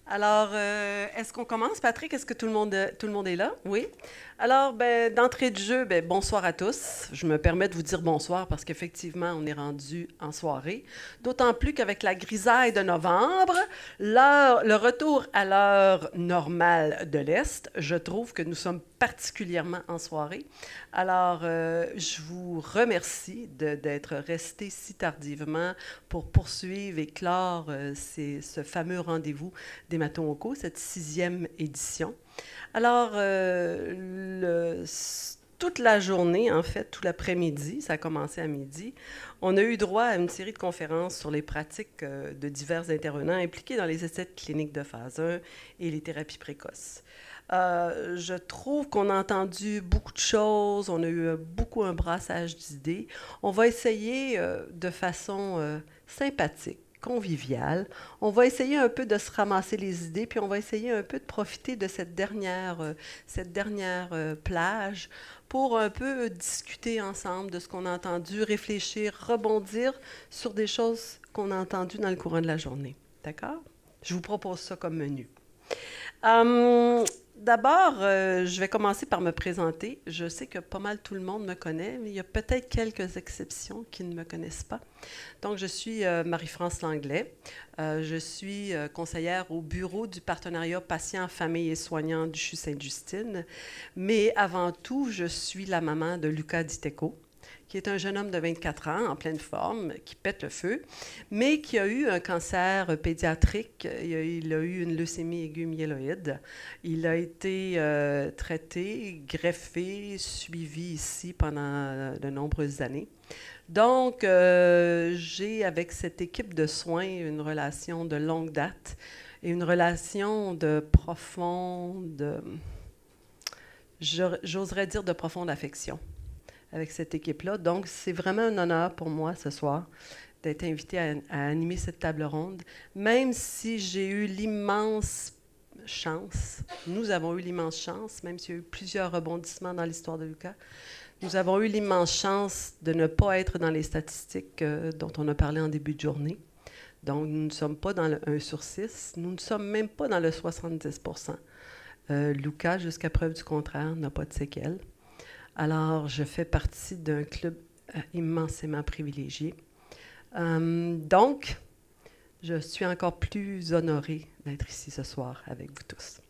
Alors, est-ce qu'on commence, Patrick? Est-ce que tout le monde est là? Oui. Alors, ben, d'entrée de jeu, ben, bonsoir à tous. Je me permets de vous dire bonsoir parce qu'effectivement, on est rendu en soirée. D'autant plus qu'avec la grisaille de novembre, le retour à l'heure normale de l'Est, je trouve que nous sommes particulièrement en soirée. Alors, je vous remercie d'être resté si tardivement pour poursuivre et clore ce fameux rendez-vous des Matons cette sixième édition. Alors, toute la journée, en fait, tout l'après-midi, ça a commencé à midi, on a eu droit à une série de conférences sur les pratiques de divers intervenants impliqués dans les essais cliniques de phase 1 et les thérapies précoces. Je trouve qu'on a entendu beaucoup de choses, on a eu beaucoup un brassage d'idées. On va essayer de façon sympathique, conviviale. On va essayer un peu de se ramasser les idées, puis on va essayer un peu de profiter de cette dernière plage pour un peu discuter ensemble de ce qu'on a entendu, réfléchir, rebondir sur des choses qu'on a entendues dans le courant de la journée. D'accord? Je vous propose ça comme menu. Euh, D'abord, je vais commencer par me présenter. Je sais que pas mal tout le monde me connaît, mais il y a peut-être quelques exceptions qui ne me connaissent pas. Donc, je suis Marie-France Langlais. Je suis conseillère au bureau du partenariat patient, famille et soignants du CHU Sainte-Justine. Mais avant tout, je suis la maman de Lucas Diteco, qui est un jeune homme de 24 ans, en pleine forme, qui pète le feu, mais qui a eu un cancer pédiatrique. Il a eu une leucémie aiguë myéloïde. Il a été traité, greffé, suivi ici pendant de nombreuses années. Donc, j'ai avec cette équipe de soins une relation de longue date et une relation de profonde, j'oserais dire de profonde affection avec cette équipe-là. Donc, c'est vraiment un honneur pour moi ce soir d'être invité à animer cette table ronde, même si j'ai eu l'immense chance, nous avons eu l'immense chance, même s'il y a eu plusieurs rebondissements dans l'histoire de Lucas, nous avons eu l'immense chance de ne pas être dans les statistiques dont on a parlé en début de journée. Donc, nous ne sommes pas dans le 1 sur 6, nous ne sommes même pas dans le 70 Lucas, jusqu'à preuve du contraire, n'a pas de séquelles. Alors, je fais partie d'un club immensément privilégié. Donc, je suis encore plus honorée d'être ici ce soir avec vous tous.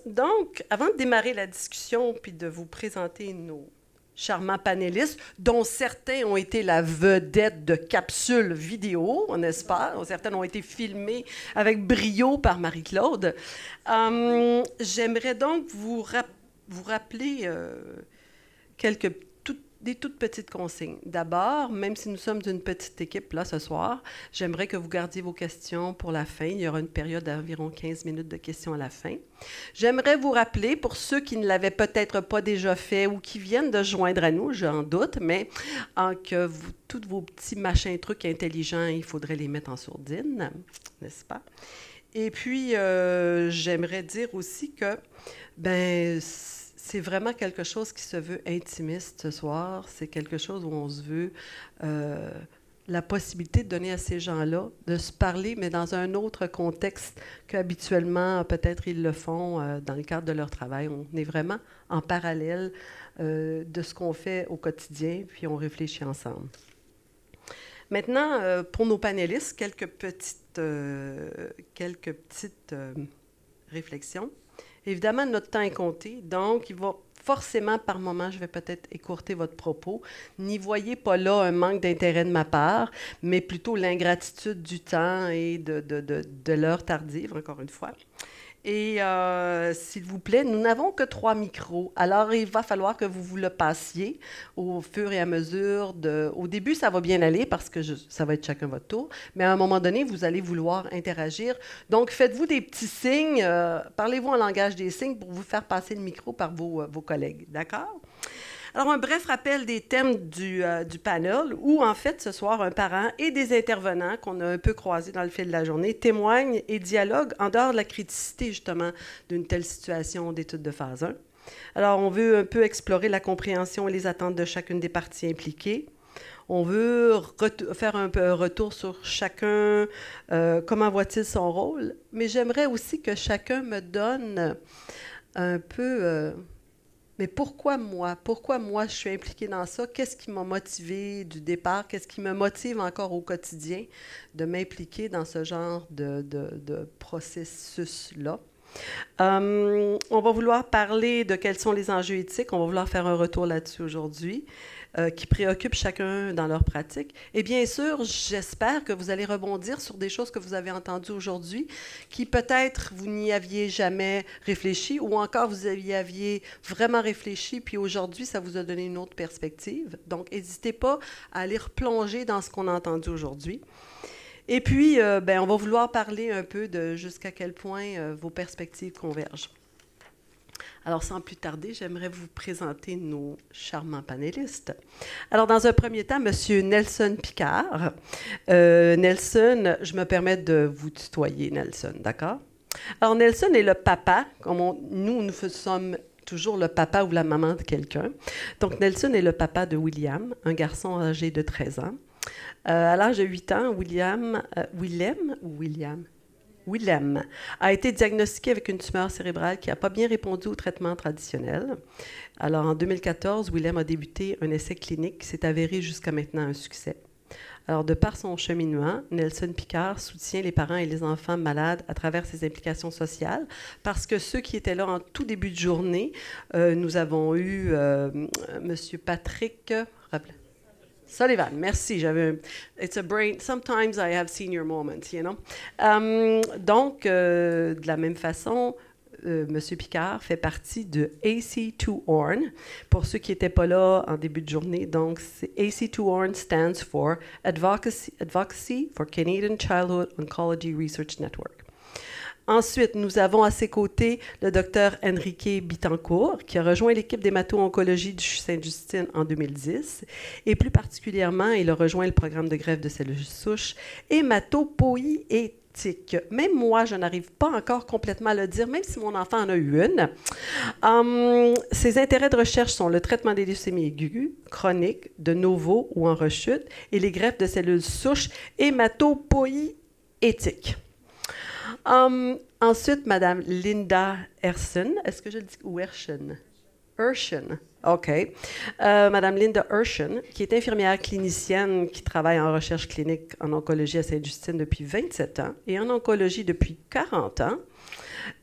Donc, avant de démarrer la discussion puis de vous présenter nos charmants panélistes, dont certains ont été la vedette de capsules vidéo, on espère. Certaines ont été filmées avec brio par Marie-Claude. J'aimerais donc vous rappeler des toutes petites consignes. D'abord, même si nous sommes une petite équipe là ce soir, j'aimerais que vous gardiez vos questions pour la fin. Il y aura une période d'environ 15 minutes de questions à la fin. J'aimerais vous rappeler, pour ceux qui ne l'avaient peut-être pas déjà fait ou qui viennent de se joindre à nous, j'en doute, mais que tous vos petits machins trucs intelligents, il faudrait les mettre en sourdine, n'est-ce pas? Et puis, j'aimerais dire aussi que, ben, c'est vraiment quelque chose qui se veut intimiste ce soir. C'est quelque chose où on se veut la possibilité de donner à ces gens-là de se parler, mais dans un autre contexte qu'habituellement, peut-être ils le font dans le cadre de leur travail. On est vraiment en parallèle de ce qu'on fait au quotidien, puis on réfléchit ensemble. Maintenant, pour nos panélistes, quelques petites réflexions. Évidemment, notre temps est compté, donc il va forcément, par moment, je vais peut-être écourter votre propos. N'y voyez pas là un manque d'intérêt de ma part, mais plutôt l'ingratitude du temps et de l'heure tardive, encore une fois. Et s'il vous plaît, nous n'avons que 3 micros. Alors, il va falloir que vous vous le passiez au fur et à mesure. Au début, ça va bien aller parce que ça va être chacun votre tour. Mais à un moment donné, vous allez vouloir interagir. Donc, faites-vous des petits signes. Parlez-vous en langage des signes pour vous faire passer le micro par vos collègues. D'accord? Alors, un bref rappel des thèmes du panel, où, en fait, ce soir, un parent et des intervenants qu'on a un peu croisés dans le fil de la journée témoignent et dialoguent en dehors de la criticité, justement, d'une telle situation d'étude de phase 1. Alors, on veut un peu explorer la compréhension et les attentes de chacune des parties impliquées. On veut faire un peu un retour sur chacun, comment voit-il son rôle, mais j'aimerais aussi que chacun me donne un peu, mais pourquoi moi? Pourquoi moi je suis impliquée dans ça? Qu'est-ce qui m'a motivé du départ? Qu'est-ce qui me motive encore au quotidien de m'impliquer dans ce genre de processus-là? On va vouloir parler de quels sont les enjeux éthiques. On va vouloir faire un retour là-dessus aujourd'hui, qui préoccupent chacun dans leur pratique. Et bien sûr, j'espère que vous allez rebondir sur des choses que vous avez entendues aujourd'hui, qui peut-être vous n'y aviez jamais réfléchi, ou encore vous y aviez vraiment réfléchi, puis aujourd'hui, ça vous a donné une autre perspective. Donc, n'hésitez pas à aller replonger dans ce qu'on a entendu aujourd'hui. Et puis, on va vouloir parler un peu de jusqu'à quel point vos perspectives convergent. Alors, sans plus tarder, j'aimerais vous présenter nos charmants panélistes. Alors, dans un premier temps, M. Nelson Picard. Nelson, je me permets de vous tutoyer, Nelson, d'accord? Alors, Nelson est le papa, comme nous sommes toujours le papa ou la maman de quelqu'un. Donc, Nelson est le papa de William, un garçon âgé de 13 ans. À l'âge de 8 ans, Willem a été diagnostiqué avec une tumeur cérébrale qui n'a pas bien répondu au traitement traditionnel. Alors, en 2014, Willem a débuté un essai clinique qui s'est avéré jusqu'à maintenant un succès. Alors, de par son cheminement, Nelson Picard soutient les parents et les enfants malades à travers ses implications sociales, parce que ceux qui étaient là en tout début de journée, nous avons eu M. Patrick Sullivan, merci. It's a brain. Sometimes I have senior moments, you know. De la même façon, M. Picard fait partie de AC2ORN. Pour ceux qui n'étaient pas là en début de journée, donc AC2ORN stands for Advocacy for Canadian Childhood Oncology Research Network. Ensuite, nous avons à ses côtés le docteur Enrique Bittencourt, qui a rejoint l'équipe d'hémato-oncologie du CHU Sainte-Justine en 2010. Et plus particulièrement, il a rejoint le programme de greffe de cellules souches hématopoïétique. Même moi, je n'arrive pas encore complètement à le dire, même si mon enfant en a eu une. Ses intérêts de recherche sont le traitement des leucémies aiguës, chroniques, de novo ou en rechute, et les greffes de cellules souches hématopoïétiques. Ensuite, Mme Linda Ershen. Est-ce que je le dis? Ou Ershen? Ershen. OK. Mme Linda Ershen, qui est infirmière clinicienne qui travaille en recherche clinique en oncologie à Sainte-Justine depuis 27 ans et en oncologie depuis 40 ans.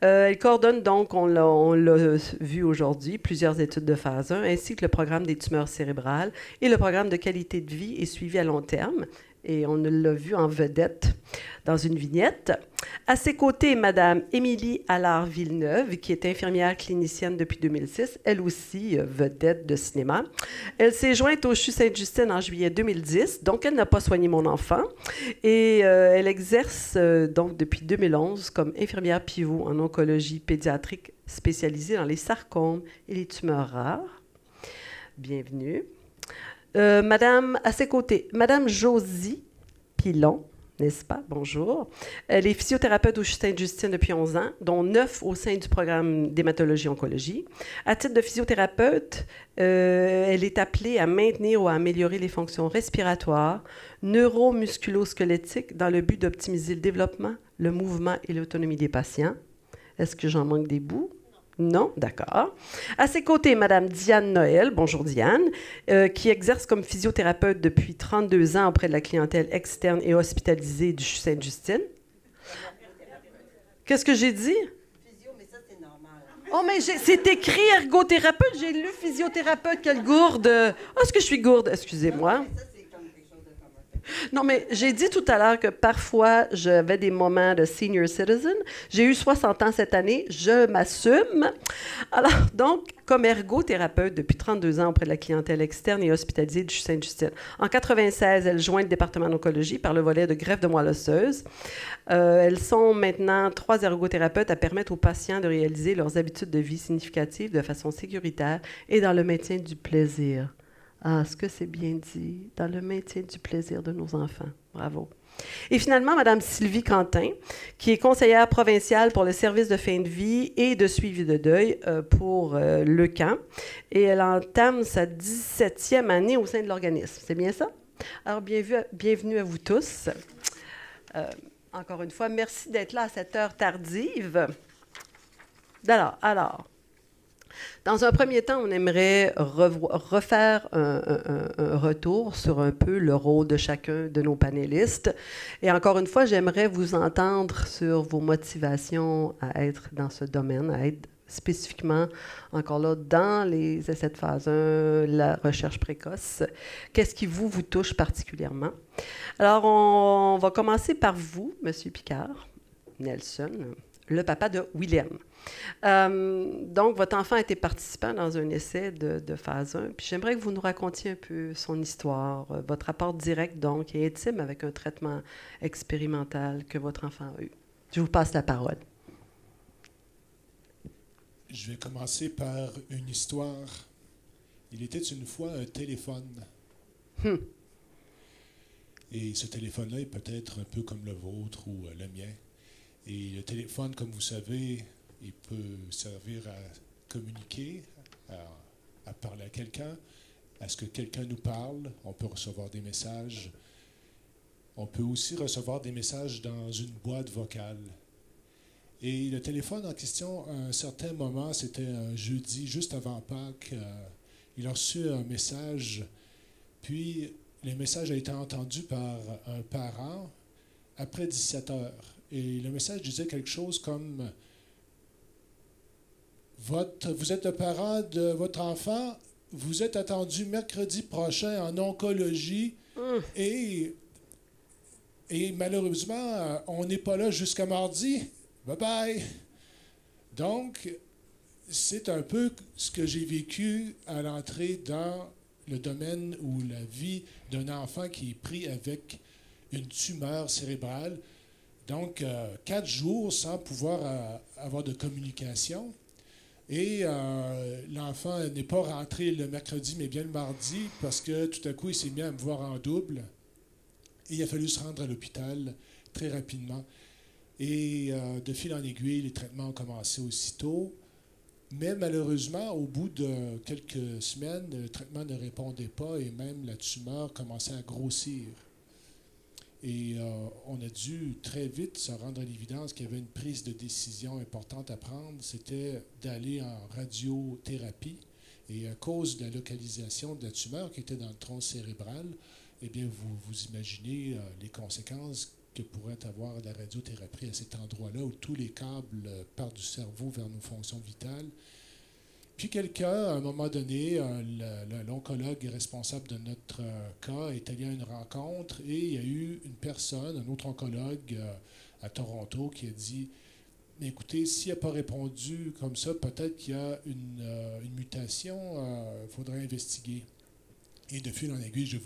Elle coordonne donc, on l'a vu aujourd'hui, plusieurs études de phase 1, ainsi que le programme des tumeurs cérébrales et le programme de qualité de vie est suivi à long terme. Et on l'a vu en vedette dans une vignette. À ses côtés, Mme Émilie Allard-Villeneuve, qui est infirmière clinicienne depuis 2006, elle aussi vedette de cinéma. Elle s'est jointe au CHU Sainte-Justine en juillet 2010, donc elle n'a pas soigné mon enfant. Et elle exerce donc depuis 2011 comme infirmière pivot en oncologie pédiatrique spécialisée dans les sarcomes et les tumeurs rares. Bienvenue. À ses côtés, Madame Josie Pilon, n'est-ce pas? Bonjour. Elle est physiothérapeute au CHU Sainte-Justine depuis 11 ans, dont 9 au sein du programme d'hématologie-oncologie. À titre de physiothérapeute, elle est appelée à maintenir ou à améliorer les fonctions respiratoires, neuromusculo-squelettiques dans le but d'optimiser le développement, le mouvement et l'autonomie des patients. Est-ce que j'en manque des bouts? Non, d'accord. À ses côtés, Mme Diane Noël, bonjour Diane, qui exerce comme physiothérapeute depuis 32 ans auprès de la clientèle externe et hospitalisée du CHU Sainte-Justine. Qu'est-ce que j'ai dit? Physio, mais ça, c'est normal. Oh, mais c'est écrit ergothérapeute, j'ai lu physiothérapeute, quelle gourde! Oh, est-ce que je suis gourde? Excusez-moi. Non, mais j'ai dit tout à l'heure que parfois, j'avais des moments de senior citizen. J'ai eu 60 ans cette année, je m'assume. Alors, donc, comme ergothérapeute depuis 32 ans auprès de la clientèle externe et hospitalisée du CHU Sainte-Justine. En 1996, elle joint le département d'oncologie par le volet de greffe de moelle osseuse. Elles sont maintenant 3 ergothérapeutes à permettre aux patients de réaliser leurs habitudes de vie significatives de façon sécuritaire et dans le maintien du plaisir. Ah, est-ce que c'est bien dit? Dans le maintien du plaisir de nos enfants. Bravo. Et finalement, Mme Sylvie Quentin, qui est conseillère provinciale pour le service de fin de vie et de suivi de deuil pour le camp. Et elle entame sa 17e année au sein de l'organisme. C'est bien ça? Alors, bienvenue à vous tous. Encore une fois, merci d'être là à cette heure tardive. Alors, dans un premier temps, on aimerait refaire un retour sur un peu le rôle de chacun de nos panélistes. Et encore une fois, j'aimerais vous entendre sur vos motivations à être dans ce domaine, à être spécifiquement, encore là, dans les essais de phase 1, la recherche précoce. Qu'est-ce qui vous touche particulièrement? Alors, on va commencer par vous, M. Picard, Nelson, le papa de William. Donc, votre enfant a été participant dans un essai de phase 1, puis j'aimerais que vous nous racontiez un peu son histoire, votre rapport direct, donc, et intime avec un traitement expérimental que votre enfant a eu. Je vous passe la parole. Je vais commencer par une histoire. Il était une fois un téléphone. Et ce téléphone-là est peut-être un peu comme le vôtre ou le mien. Et le téléphone, comme vous savez, il peut servir à communiquer, à parler à quelqu'un, à ce que quelqu'un nous parle. On peut recevoir des messages. On peut aussi recevoir des messages dans une boîte vocale. Et le téléphone en question, à un certain moment, c'était un jeudi, juste avant Pâques, il a reçu un message, puis le message a été entendu par un parent après 17 heures. Et le message disait quelque chose comme « Vous êtes le parent de votre enfant, vous êtes attendu mercredi prochain en oncologie et malheureusement, on n'est pas là jusqu'à mardi. Bye-bye! » Donc, c'est un peu ce que j'ai vécu à l'entrée dans le domaine ou la vie d'un enfant qui est pris avec une tumeur cérébrale. Donc, 4 jours sans pouvoir avoir de communication. Et l'enfant n'est pas rentré le mercredi, mais bien le mardi, parce que tout à coup, il s'est mis à me voir en double. Et il a fallu se rendre à l'hôpital très rapidement. Et de fil en aiguille, les traitements ont commencé aussitôt. Mais malheureusement, au bout de quelques semaines, le traitement ne répondait pas et même la tumeur commençait à grossir. Et on a dû très vite se rendre à l'évidence qu'il y avait une prise de décision importante à prendre. C'était d'aller en radiothérapie. Et à cause de la localisation de la tumeur qui était dans le tronc cérébral, eh bien, vous imaginez les conséquences que pourrait avoir la radiothérapie à cet endroit-là où tous les câbles partent du cerveau vers nos fonctions vitales. Puis quelqu'un, à un moment donné, l'oncologue responsable de notre cas est allé à une rencontre et il y a eu une personne, un autre oncologue à Toronto qui a dit « Écoutez, s'il n'a pas répondu comme ça, peut-être qu'il y a une mutation, il faudrait investiguer. » Et de fil en aiguille, je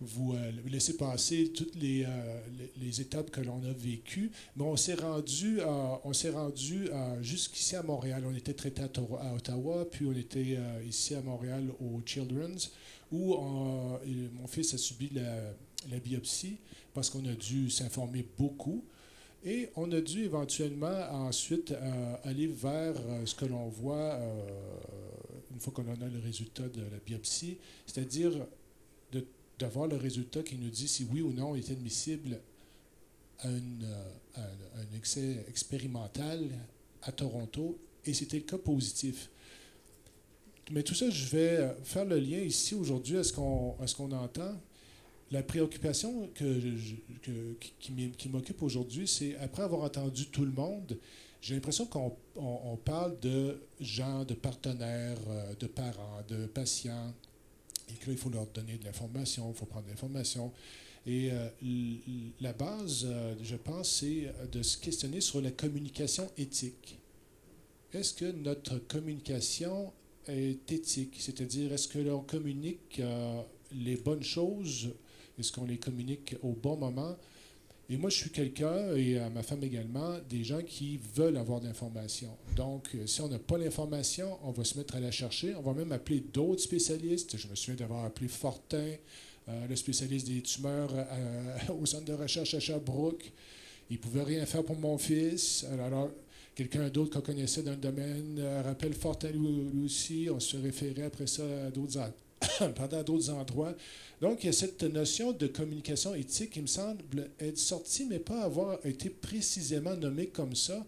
vous laisser passer toutes les étapes que l'on a vécues. Mais on s'est rendu jusqu'ici à Montréal. On était traité à Ottawa, puis on était ici à Montréal au Children's, où mon fils a subi la biopsie parce qu'on a dû s'informer beaucoup. Et on a dû éventuellement ensuite aller vers ce que l'on voit une fois qu'on a le résultat de la biopsie, c'est-à-dire d'avoir le résultat qui nous dit si oui ou non il est admissible à un essai expérimental à Toronto, et c'était le cas positif. Mais tout ça, je vais faire le lien ici aujourd'hui à ce qu'on entend. La préoccupation qui m'occupe aujourd'hui, c'est après avoir entendu tout le monde, j'ai l'impression qu'on parle de gens, de partenaires, de parents, de patients, et que là, il faut leur donner de l'information, il faut prendre de l'information. Et la base, je pense, c'est de se questionner sur la communication éthique. Est-ce que notre communication est éthique? C'est-à-dire, est-ce que l'on communique les bonnes choses? Est-ce qu'on les communique au bon moment? Et moi, je suis quelqu'un, et ma femme également, des gens qui veulent avoir de l'information. Donc, si on n'a pas l'information, on va se mettre à la chercher. On va même appeler d'autres spécialistes. Je me souviens d'avoir appelé Fortin le spécialiste des tumeurs au centre de recherche à Sherbrooke. Il ne pouvait rien faire pour mon fils. Alors, quelqu'un d'autre qu'on connaissait dans le domaine rappelle fort à lui aussi. On se référait après ça à d'autres endroits. Donc, il y a cette notion de communication éthique qui me semble être sortie, mais pas avoir été précisément nommée comme ça,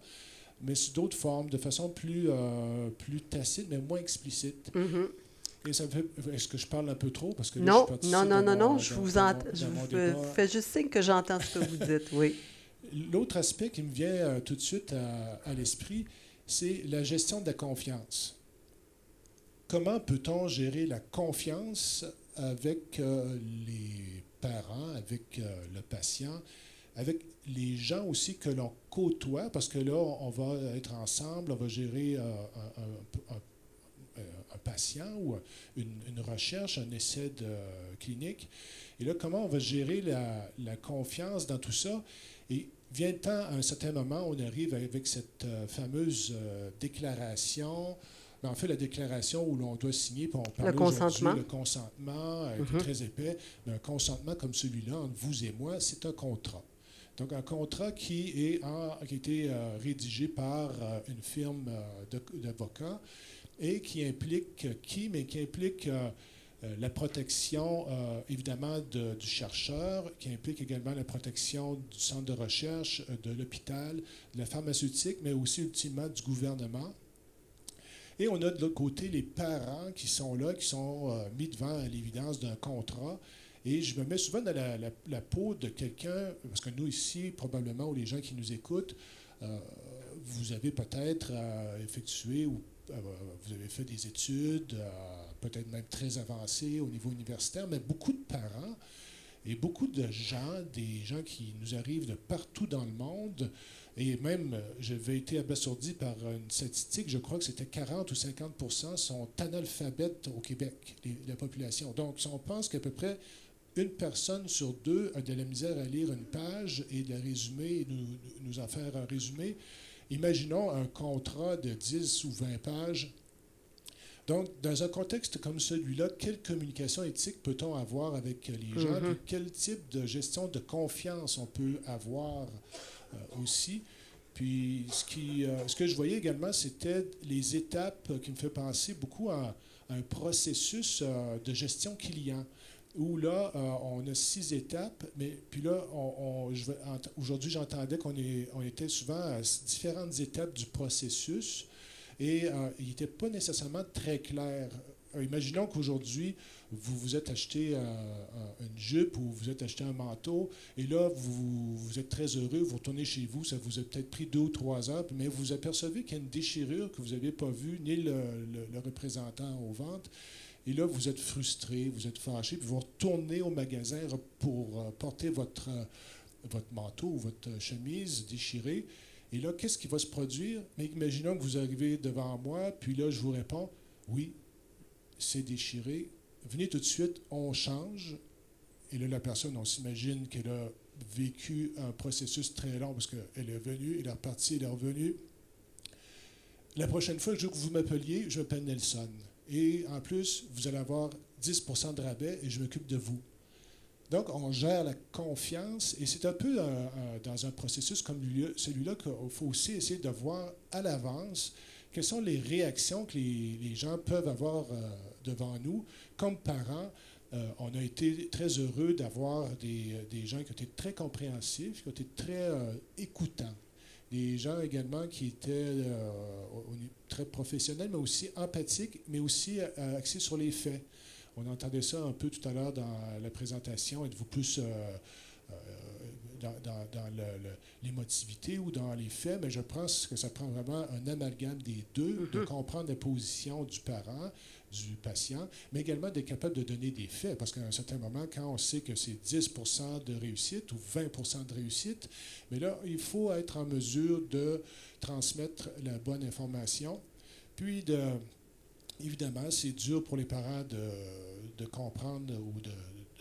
mais sous d'autres formes, de façon plus tacite, mais moins explicite. Mhm. Et ça me fait... Est-ce que je parle un peu trop? Parce que là, Non, je suis parti non, non, non, non, je dans mon vous débat. fais juste signe que j'entends ce que vous dites, oui. L'autre aspect qui me vient tout de suite à l'esprit, c'est la gestion de la confiance. Comment peut-on gérer la confiance avec les parents, avec le patient, avec les gens aussi que l'on côtoie, parce que là, on va être ensemble, on va gérer un patient ou une recherche, un essai clinique. Et là, comment on va gérer la confiance dans tout ça? Et vient le temps, à un certain moment, on arrive avec cette fameuse déclaration. En fait, la déclaration où l'on doit signer, puis on parle consentement. le consentement, qui est très épais, mais un consentement comme celui-là, entre vous et moi, c'est un contrat. Donc, un contrat qui a été rédigé par une firme d'avocats et qui implique qui implique la protection, évidemment, du chercheur, qui implique également la protection du centre de recherche, de l'hôpital, de la pharmaceutique, mais aussi, ultimement, du gouvernement. Et on a de l'autre côté les parents qui sont là, qui sont mis devant l'évidence d'un contrat. Et je me mets souvent dans la peau de quelqu'un, parce que nous ici, probablement, ou les gens qui nous écoutent, vous avez peut-être effectué ou vous avez fait des études, peut-être même très avancées au niveau universitaire, mais beaucoup de parents et beaucoup de gens, des gens qui nous arrivent de partout dans le monde, et même, j'avais été abasourdi par une statistique, je crois que c'était 40 ou 50% sont analphabètes au Québec, la population. Donc, si on pense qu'à peu près une personne sur deux a de la misère à lire une page et de la résumer, et nous en faire un résumé, imaginons un contrat de 10 ou 20 pages. Donc, dans un contexte comme celui-là, quelle communication éthique peut-on avoir avec les gens? Puis quel type de gestion de confiance on peut avoir aussi? Puis, ce que je voyais également, c'était les étapes qui me fait penser beaucoup à un processus de gestion client, où là, on a 6 étapes, mais puis là, aujourd'hui, j'entendais on était souvent à différentes étapes du processus, et il n'était pas nécessairement très clair. Imaginons qu'aujourd'hui, vous vous êtes acheté une jupe ou vous êtes acheté un manteau, et là, vous êtes très heureux, vous retournez chez vous, ça vous a peut-être pris 2 ou 3 heures, mais vous apercevez qu'il y a une déchirure que vous n'aviez pas vue, ni le représentant aux ventes. Et là, vous êtes frustré, vous êtes fâché, puis vous retournez au magasin pour porter votre manteau ou votre chemise déchirée. Et là, qu'est-ce qui va se produire? Mais imaginons que vous arrivez devant moi, puis là, je vous réponds, oui, c'est déchiré. Venez tout de suite, on change. Et là, la personne, on s'imagine qu'elle a vécu un processus très long parce qu'elle est venue, elle est repartie, elle est revenue. La prochaine fois que je veux que vous m'appeliez, je m'appelle Nelson. Et en plus, vous allez avoir 10% de rabais et je m'occupe de vous. Donc, on gère la confiance et c'est un peu dans un processus comme celui-là qu'il faut aussi essayer de voir à l'avance quelles sont les réactions que les gens peuvent avoir devant nous. Comme parents, on a été très heureux d'avoir des gens qui ont été très compréhensifs, qui ont été très écoutants. Des gens également qui étaient très professionnels, mais aussi empathiques, mais aussi axés sur les faits. On entendait ça un peu tout à l'heure dans la présentation. Êtes-vous plus dans l'émotivité ou dans les faits? Mais je pense que ça prend vraiment un amalgame des deux, de comprendre la position du parent, du patient, mais également d'être capable de donner des faits. Parce qu'à un certain moment, quand on sait que c'est 10% de réussite ou 20% de réussite, mais là, il faut être en mesure de transmettre la bonne information. Puis, évidemment, c'est dur pour les parents de comprendre ou de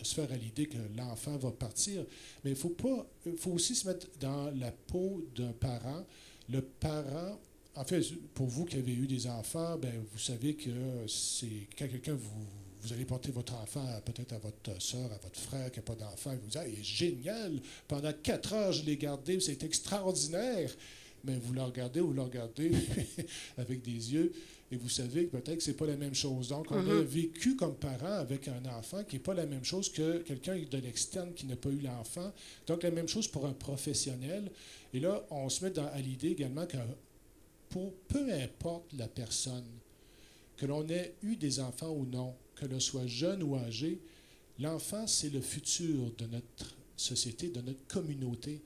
se faire à l'idée que l'enfant va partir. Mais il faut aussi se mettre dans la peau d'un parent. Le parent, en fait, pour vous qui avez eu des enfants, ben, vous savez que c'est quand quelqu'un vous allez porter votre enfant peut-être à votre soeur, à votre frère qui n'a pas d'enfant, et vous dites, ah, il est génial, pendant 4 heures, je l'ai gardé, c'est extraordinaire. Mais vous le regardez avec des yeux, et vous savez que peut-être que ce n'est pas la même chose. Donc, on a vécu comme parent avec un enfant qui n'est pas la même chose que quelqu'un de l'externe qui n'a pas eu l'enfant. Donc, la même chose pour un professionnel. Et là, on se met à l'idée également que pour peu importe la personne, que l'on ait eu des enfants ou non, que l'on soit jeune ou âgé, l'enfant, c'est le futur de notre société, de notre communauté.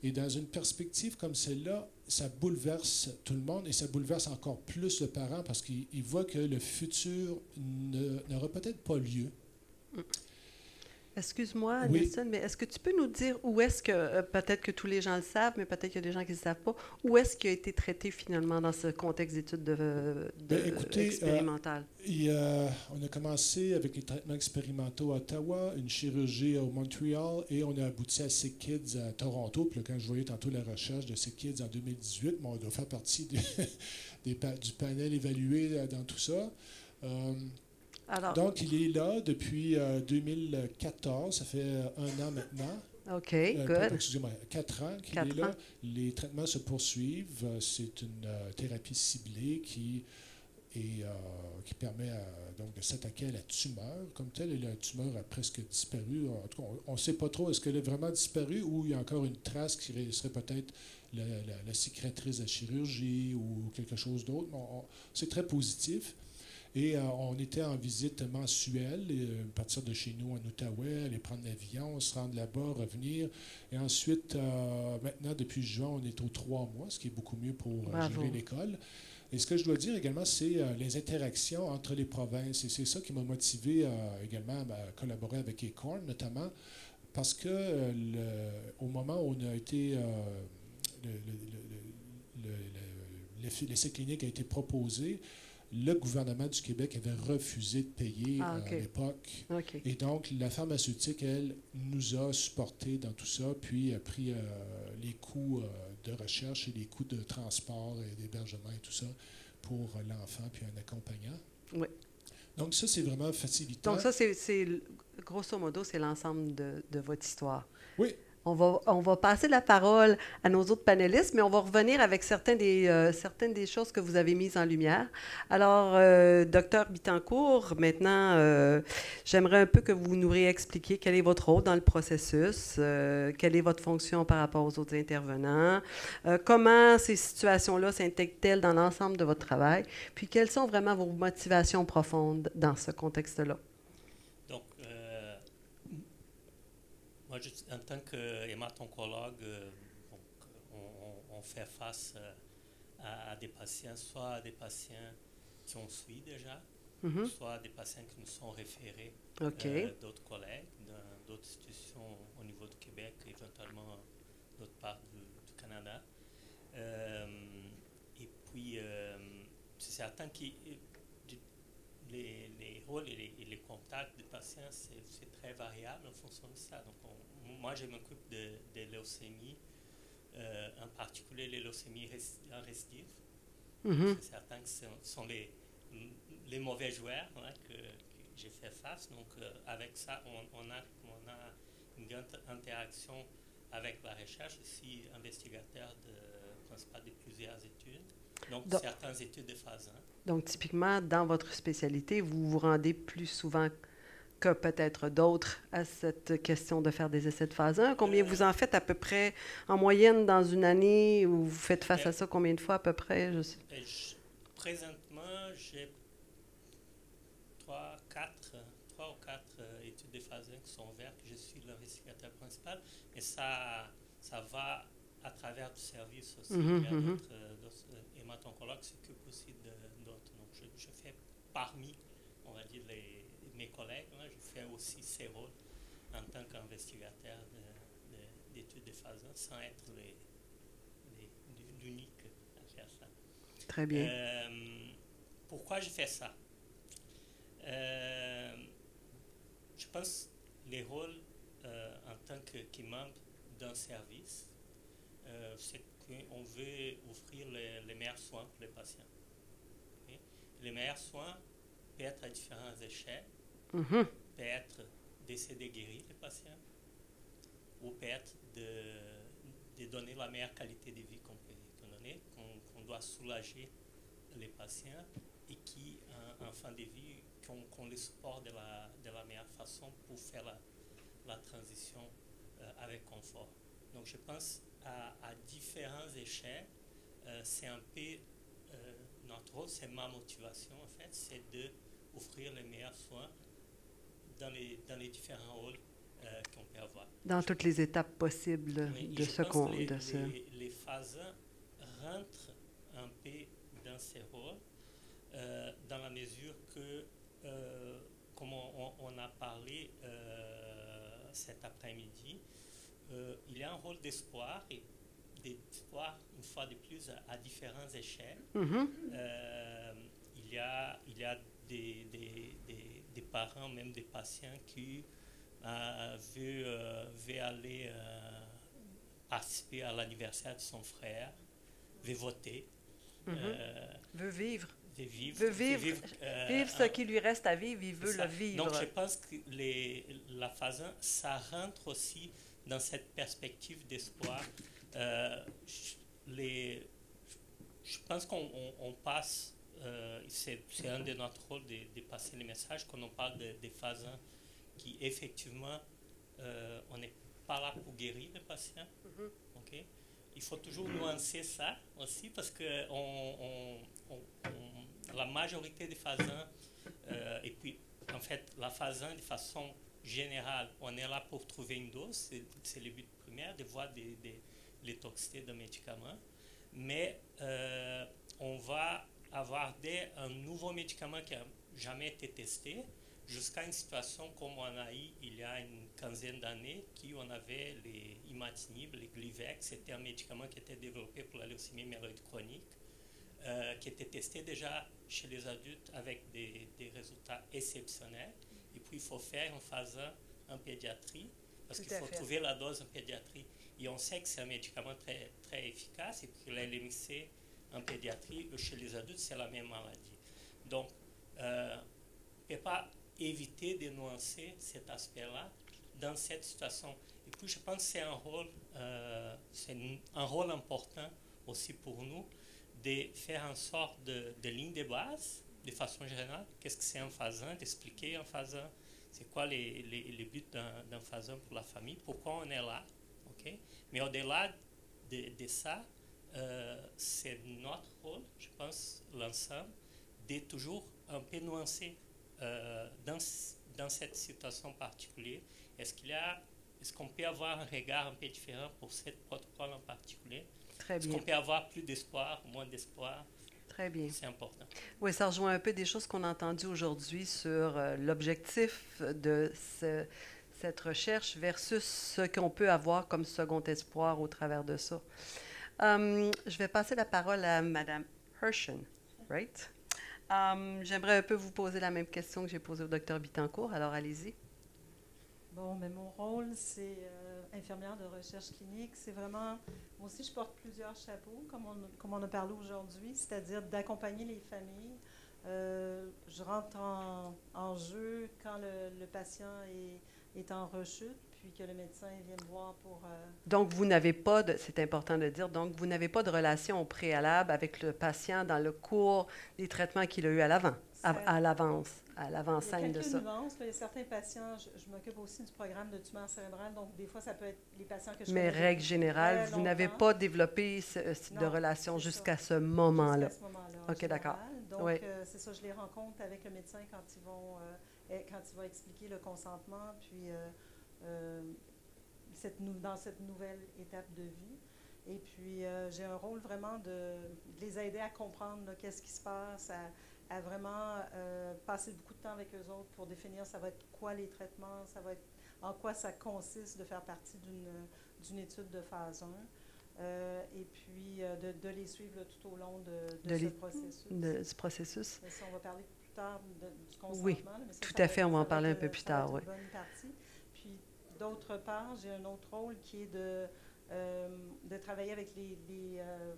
Et dans une perspective comme celle-là, ça bouleverse tout le monde et ça bouleverse encore plus le parent parce qu'il voit que le futur n'aura peut-être pas lieu. Excuse-moi, Oui. Nelson, mais est-ce que tu peux nous dire où est-ce que, peut-être que tous les gens le savent, mais peut-être qu'il y a des gens qui ne le savent pas, où est-ce qu'il a été traité finalement dans ce contexte d'études expérimentales? On a commencé avec les traitements expérimentaux à Ottawa, une chirurgie au Montréal et on a abouti à Sick Kids à Toronto. Puis là, quand je voyais tantôt la recherche de Sick Kids en 2018, on doit faire partie du panel évalué dans tout ça. Alors, Donc, il est là depuis 2014, ça fait 1 an maintenant. OK, good. Excusez-moi, 4 ans qu'il est là. Les traitements se poursuivent. C'est une thérapie ciblée qui permet donc de s'attaquer à la tumeur comme telle. Et la tumeur a presque disparu. En tout cas, on ne sait pas trop, est-ce qu'elle a vraiment disparu ou il y a encore une trace qui serait peut-être la cicatrice de la chirurgie ou quelque chose d'autre. C'est très positif. Et on était en visite mensuelle, partir de chez nous en Outaouais, aller prendre l'avion, se rendre là-bas, revenir. Et ensuite, maintenant, depuis juin, on est aux 3 mois, ce qui est beaucoup mieux pour gérer l'école. Et ce que je dois dire également, c'est les interactions entre les provinces. Et c'est ça qui m'a motivé également à collaborer avec Acorn, notamment, parce que au moment où on a été... l'essai clinique a été proposé, le gouvernement du Québec avait refusé de payer à l'époque. Okay. Et donc, la pharmaceutique, elle, nous a supportés dans tout ça, puis a pris les coûts de recherche et les coûts de transport et d'hébergement et tout ça pour l'enfant, puis un accompagnant. Oui. Donc, ça, c'est vraiment facilitant. Donc, ça, c'est grosso modo, c'est l'ensemble de votre histoire. Oui. On va passer la parole à nos autres panélistes, mais on va revenir avec certaines des choses que vous avez mises en lumière. Alors, Dr Bittencourt, maintenant, j'aimerais un peu que vous nous réexpliquiez quel est votre rôle dans le processus, quelle est votre fonction par rapport aux autres intervenants, comment ces situations-là s'intègrent-elles dans l'ensemble de votre travail, puis quelles sont vraiment vos motivations profondes dans ce contexte-là. Moi, en tant qu'hémato-oncologue, on fait face à des patients, soit des patients qui ont suivi déjà, soit des patients qui nous sont référés d'autres collègues, dans d'autres institutions au niveau du Québec, éventuellement d'autres parts du Canada. Et puis, c'est certain que les rôles et les contacts des patients, c'est très variable en fonction de ça. Donc, moi, je m'occupe de leucémie, en particulier les leucémies en récidive. C'est certain que ce sont les mauvais joueurs que j'ai fait face. Donc, avec ça, on a une grande interaction avec la recherche, aussi investigateur principal de plusieurs études. Donc, certaines études de phase 1. Donc, typiquement, dans votre spécialité, vous vous rendez plus souvent que peut-être d'autres à cette question de faire des essais de phase 1. Combien vous en faites à peu près en moyenne dans une année ou vous faites face à ça combien de fois à peu près? Présentement, j'ai 3 ou 4 études de phase 1 qui sont ouvertes. Je suis l'investigateur principal et ça va à travers du service aussi. Il y a d'autres hémato-oncologues qui s'occupent aussi d'autres. Donc, je fais parmi, on va dire, mes collègues, je fais aussi ces rôles en tant qu'investigateur d'études de phase 1 sans être l'unique à faire ça. Très bien. Pourquoi je fais ça? Je pense les rôles en tant que membre d'un service, c'est qu'on veut offrir les meilleurs soins pour les patients. Okay? Les meilleurs soins peuvent être à différents échelles. Mhm. peut être d'essayer de guérir les patients ou peut être de donner la meilleure qualité de vie qu'on peut donner, qu'on doit soulager les patients et qui, en fin de vie, qu'on les supporte de la meilleure façon pour faire la transition avec confort. Donc je pense à différents échelles, c'est un peu notre rôle, c'est ma motivation en fait, c'est d'offrir les meilleurs soins dans les différents rôles qu'on peut avoir. Dans toutes les étapes possibles Oui, de je ce pense qu'on... que de ce... les phasins rentrent un peu dans ces rôles dans la mesure que, comme on a parlé cet après-midi, il y a un rôle d'espoir et d'espoir, une fois de plus, à différentes échelles. Mhm. Il y a des parents, même des patients qui veulent aller participer à l'anniversaire de son frère, veut voter, Veut vivre. veut Vivre ce qui lui reste à vivre, il veut le vivre. Donc je pense que la phase 1, ça rentre aussi dans cette perspective d'espoir. Je pense qu'on passe, c'est un de notre rôle de passer les messages quand on parle des phases 1 qui effectivement, on n'est pas là pour guérir les patients. Okay? Il faut toujours nuancer ça aussi parce que la majorité des phases 1, et puis en fait la phase 1 de façon générale, on est là pour trouver une dose, c'est le but primaire de voir les toxicités d'un médicament, mais on va avoir un nouveau médicament qui n'a jamais été testé, jusqu'à une situation comme on a eu il y a une quinzaine d'années, où on avait les imatinib, les Glyvex, c'était un médicament qui était développé pour la leucémie myéloïde chronique, qui était testé déjà chez les adultes avec des résultats exceptionnels. Et puis il faut faire en phase 1 en pédiatrie, parce qu'il faut trouver la dose en pédiatrie. Et on sait que c'est un médicament très, très efficace, et puis la LMIC en pédiatrie, chez les adultes, c'est la même maladie. Donc, on ne peut pas éviter de nuancer cet aspect-là dans cette situation. Et puis, je pense que c'est un rôle important aussi pour nous de faire en sorte de ligne de base, de façon générale, qu'est-ce que c'est un phase 1, d'expliquer en phase 1, c'est quoi les buts d'un phase 1 pour la famille, pourquoi on est là. Okay? Mais au-delà de ça, c'est notre rôle, je pense, l'ensemble, de toujours un peu nuancer dans cette situation particulière. Est-ce qu'on peut avoir un regard un peu différent pour ce protocole en particulier? Très bien. Est-ce qu'on peut avoir plus d'espoir, moins d'espoir? Très bien. C'est important. Oui, ça rejoint un peu des choses qu'on a entendues aujourd'hui sur l'objectif de cette recherche versus ce qu'on peut avoir comme second espoir au travers de ça. Je vais passer la parole à Mme Hershen, right? J'aimerais un peu vous poser la même question que j'ai posée au Dr Bittencourt, alors allez-y. Bon, mais mon rôle, c'est infirmière de recherche clinique. C'est vraiment, moi aussi, je porte plusieurs chapeaux, comme on a parlé aujourd'hui, c'est-à-dire d'accompagner les familles. Je rentre en jeu quand le patient est en rechute, puis que le médecin vient me voir pour... Donc, vous n'avez pas de, c'est important de dire, donc vous n'avez pas de relation au préalable avec le patient dans le cours des traitements qu'il a eu à l'avant-scène de ça. Il y a quelques nuances. Il y a certains patients, je m'occupe aussi du programme de tumeur cérébrale, donc des fois, ça peut être les patients que je Mais connais règle générale, vous n'avez pas développé de relation jusqu'à ce moment-là. Jusqu'à ce moment-là. OK, d'accord. Donc, oui. C'est ça, je les rencontre avec le médecin quand il va expliquer le consentement, puis dans cette nouvelle étape de vie. Et puis, j'ai un rôle vraiment de les aider à comprendre qu'est-ce qui se passe, à vraiment passer beaucoup de temps avec eux autres pour définir ça va être quoi les traitements, ça va être en quoi ça consiste de faire partie d'une étude de phase 1. Et puis de les suivre tout au long de ce processus. Ce processus. Mais ça, on va parler plus tard du consentement. Oui, mais ça, tout à fait, on va en parler un peu plus tard. Oui. Une bonne partie. Puis d'autre part, j'ai un autre rôle qui est de travailler avec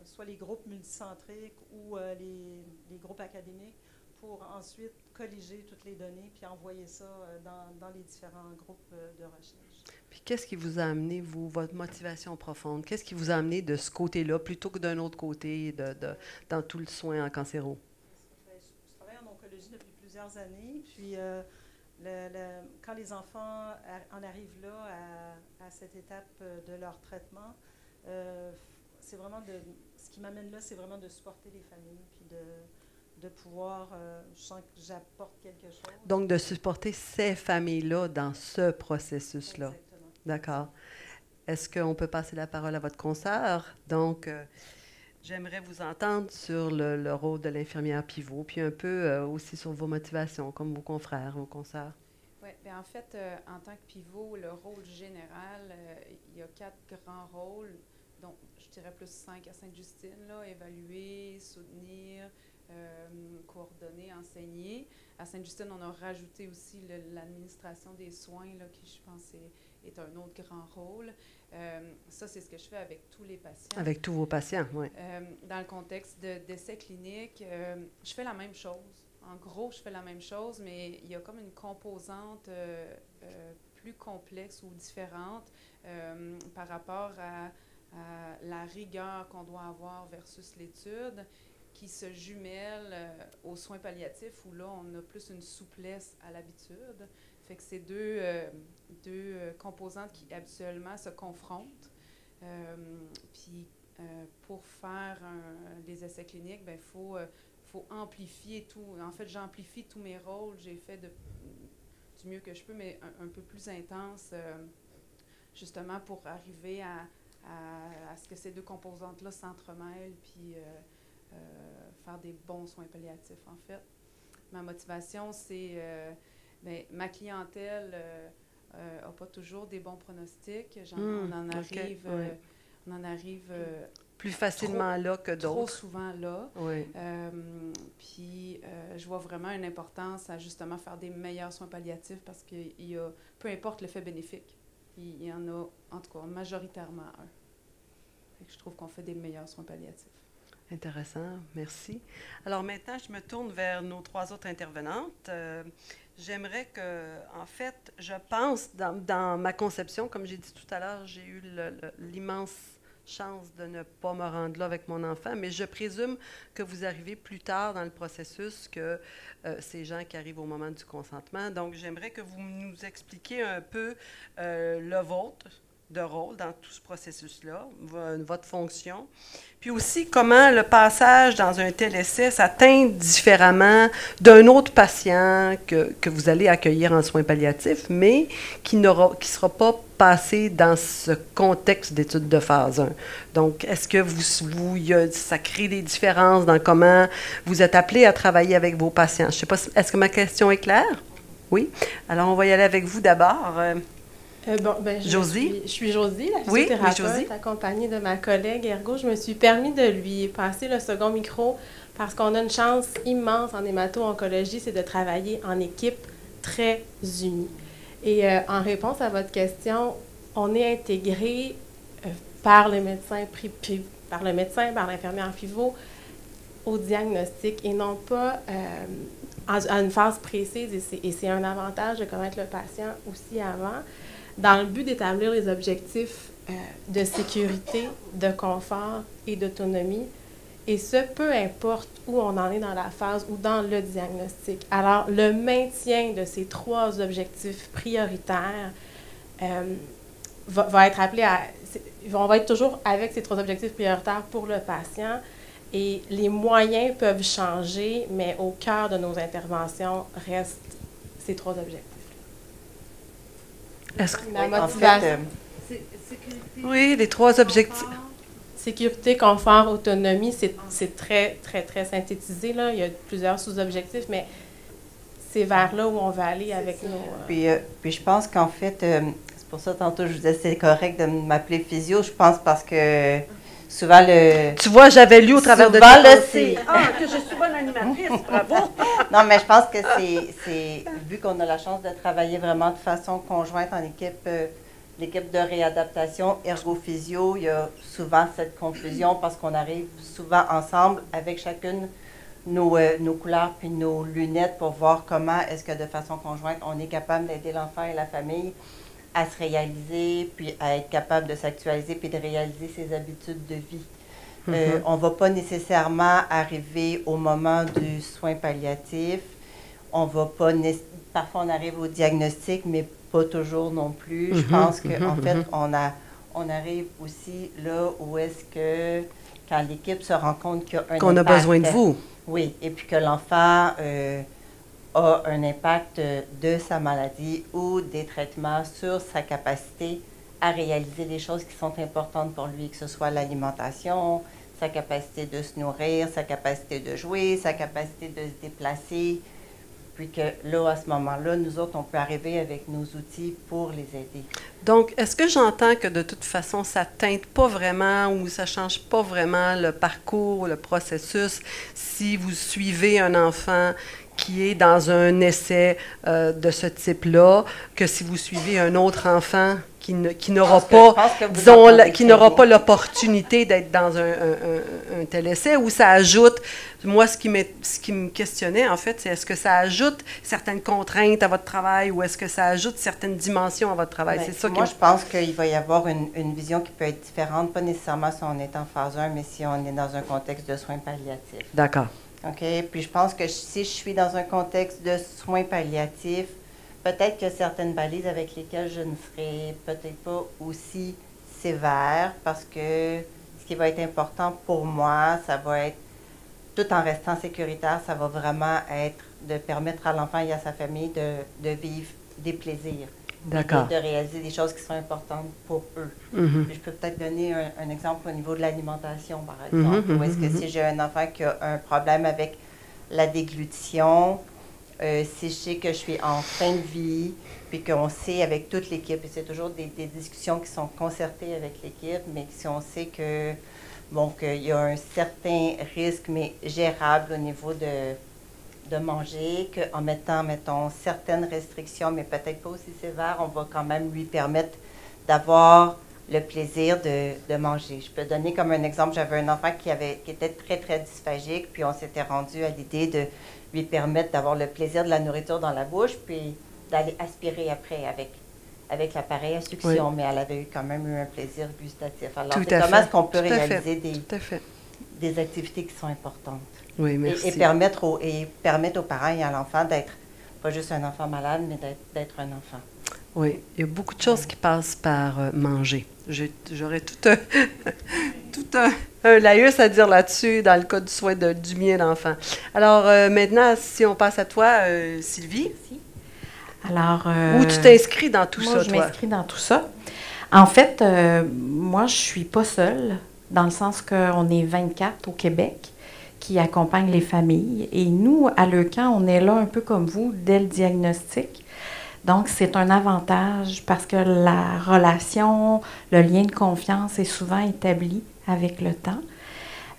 soit les groupes multicentriques ou les groupes académiques pour ensuite colliger toutes les données puis envoyer ça dans les différents groupes de recherche. Puis qu'est-ce qui vous a amené, vous, votre motivation profonde? Qu'est-ce qui vous a amené de ce côté-là plutôt que d'un autre côté, dans tout le soin en cancéro? Je travaille en oncologie depuis plusieurs années, puis quand les enfants en arrivent là, à cette étape de leur traitement, c'est vraiment ce qui m'amène là, c'est vraiment de supporter les familles, puis de pouvoir, je sens que j'apporte quelque chose. Donc, de supporter ces familles-là dans ce processus-là. Exactement. D'accord. Est-ce qu'on peut passer la parole à votre consoeur? Donc, j'aimerais vous entendre sur le rôle de l'infirmière pivot, puis un peu aussi sur vos motivations, comme vos confrères, vos consoeurs. Oui, bien en fait, en tant que pivot, le rôle général, il y a 4 grands rôles, donc je dirais plus 5 à Sainte-Justine, là, évaluer, soutenir, coordonner, enseigner. À Sainte-Justine, on a rajouté aussi l'administration des soins, là, qui je pense est un autre grand rôle. Ça, c'est ce que je fais avec tous les patients. Avec tous vos patients, oui. Dans le contexte d'essais cliniques, je fais la même chose. En gros, je fais la même chose, mais il y a comme une composante plus complexe ou différente par rapport à la rigueur qu'on doit avoir versus l'étude, qui se jumelle aux soins palliatifs, où là, on a plus une souplesse à l'habitude. Fait que c'est deux composantes qui habituellement se confrontent. Puis pour faire les essais cliniques, il faut amplifier tout. En fait, j'amplifie tous mes rôles. J'ai fait du mieux que je peux, mais un peu plus intense, justement pour arriver à ce que ces deux composantes-là s'entremêlent, puis faire des bons soins palliatifs, en fait. Ma motivation, c'est... ma clientèle n'a pas toujours des bons pronostics. On en arrive plus facilement là que d'autres. Trop souvent là. Oui. Puis, je vois vraiment une importance à justement faire des meilleurs soins palliatifs parce qu'il y a, peu importe l'effet bénéfique, il y en a, en tout cas, majoritairement un. Fait que je trouve qu'on fait des meilleurs soins palliatifs. Intéressant, merci. Alors maintenant, je me tourne vers nos 3 autres intervenantes. J'aimerais que, en fait, je pense, dans ma conception, comme j'ai dit tout à l'heure, j'ai eu l'immense chance de ne pas me rendre là avec mon enfant, mais je présume que vous arrivez plus tard dans le processus que ces gens qui arrivent au moment du consentement. Donc, j'aimerais que vous nous expliquiez un peu le vôtre de rôle dans tout ce processus-là, votre fonction, puis aussi comment le passage dans un tel essai s'atteint différemment d'un autre patient que vous allez accueillir en soins palliatifs, mais qui ne sera pas passé dans ce contexte d'études de phase 1. Donc, est-ce que ça crée des différences dans comment vous êtes appelé à travailler avec vos patients? Je ne sais pas, est-ce que ma question est claire? Oui? Alors, on va y aller avec vous d'abord. Josie? Je suis Josie, la physiothérapeute, accompagnée de ma collègue Ergo. Je me suis permis de lui passer le second micro parce qu'on a une chance immense en hémato-oncologie, c'est de travailler en équipe très unie. Et en réponse à votre question, on est intégré par le médecin, par l'infirmière pivot au diagnostic et non pas à une phase précise. Et c'est un avantage de connaître le patient aussi avant, dans le but d'établir les objectifs de sécurité, de confort et d'autonomie, et ce, peu importe où on en est dans la phase ou dans le diagnostic. Alors, le maintien de ces 3 objectifs prioritaires va être appelé à... On va être toujours avec ces 3 objectifs prioritaires pour le patient, et les moyens peuvent changer, mais au cœur de nos interventions restent ces 3 objectifs. La motivation. Oui, les 3 objectifs. Sécurité, confort, autonomie, c'est très, très, très synthétisé, là. Il y a plusieurs sous-objectifs, mais c'est vers là où on va aller avec nos... Puis je pense qu'en fait, c'est pour ça, tantôt, je vous disais, c'est correct de m'appeler physio, je pense, parce que souvent le... Tu vois, j'avais lu au travers de tes pensées. Que je suis bonne animatrice, bravo! Non, mais je pense que c'est vu qu'on a la chance de travailler vraiment de façon conjointe en équipe, l'équipe de réadaptation ergo-physio, il y a souvent cette confusion parce qu'on arrive souvent ensemble avec chacune nos couleurs puis nos lunettes pour voir comment est-ce que de façon conjointe, on est capable d'aider l'enfant et la famille à se réaliser, puis à être capable de s'actualiser, puis de réaliser ses habitudes de vie. On ne va pas nécessairement arriver au moment du soin palliatif. On va pas parfois on arrive au diagnostic, mais pas toujours non plus. Je pense qu'en fait, on arrive aussi là où est-ce que, quand l'équipe se rend compte qu'il y a un qu'on impact, a besoin de vous. Oui, et puis que l'enfant a un impact de sa maladie ou des traitements sur sa capacité à réaliser des choses qui sont importantes pour lui, que ce soit l'alimentation, sa capacité de se nourrir, sa capacité de jouer, sa capacité de se déplacer. Puis que là, à ce moment-là, nous autres, on peut arriver avec nos outils pour les aider. Donc, est-ce que j'entends que de toute façon, ça ne teinte pas vraiment ou ça ne change pas vraiment le parcours, le processus, si vous suivez un enfant qui est dans un essai de ce type-là, que si vous suivez un autre enfant qui n'aura pas, disons, qui n'aura pas l'opportunité d'être dans un tel essai, ou ça ajoute, moi, ce qui me questionnait, en fait, c'est est-ce que ça ajoute certaines contraintes à votre travail ou est-ce que ça ajoute certaines dimensions à votre travail? C'est ça moi, je pense qu'il va y avoir une vision qui peut être différente, pas nécessairement si on est en phase 1, mais si on est dans un contexte de soins palliatifs. D'accord. OK? Puis je pense que si je suis dans un contexte de soins palliatifs, peut-être qu'il y a certaines balises avec lesquelles je ne serai peut-être pas aussi sévère parce que ce qui va être important pour moi, ça va être, tout en restant sécuritaire, ça va vraiment être de permettre à l'enfant et à sa famille de vivre des plaisirs. D'accord. De réaliser des choses qui sont importantes pour eux. Puis je peux peut-être donner un exemple au niveau de l'alimentation, par exemple. Ou est-ce que si j'ai un enfant qui a un problème avec la déglutition, si je sais que je suis en fin de vie, puis qu'on sait avec toute l'équipe, et c'est toujours des discussions qui sont concertées avec l'équipe, mais si on sait que, bon, qu'il y a un certain risque, mais gérable au niveau de manger, qu'en mettant, mettons, certaines restrictions, mais peut-être pas aussi sévères, on va quand même lui permettre d'avoir le plaisir de manger. Je peux donner comme un exemple, j'avais un enfant qui était très, très dysphagique, puis on s'était rendu à l'idée de lui permettre d'avoir le plaisir de la nourriture dans la bouche, puis d'aller aspirer après avec l'appareil à succion, mais elle avait quand même eu un plaisir gustatif. Alors, c'est comment est-ce qu'on peut réaliser des activités qui sont importantes? Oui, merci. Et permettre aux parents et à l'enfant d'être pas juste un enfant malade, mais d'être un enfant. Oui, il y a beaucoup de choses qui passent par manger. J'aurais tout un laïus à dire là-dessus dans le cas du soin du mien d'enfant. Alors, maintenant, si on passe à toi, Sylvie. Merci. Alors, où tu t'inscris dans tout ça, toi? Je m'inscris dans tout ça. En fait, moi, je ne suis pas seule, dans le sens qu'on est 24 au Québec qui accompagnent les familles. Et nous, à Leucan, on est là un peu comme vous, dès le diagnostic. Donc, c'est un avantage parce que la relation, le lien de confiance est souvent établi avec le temps.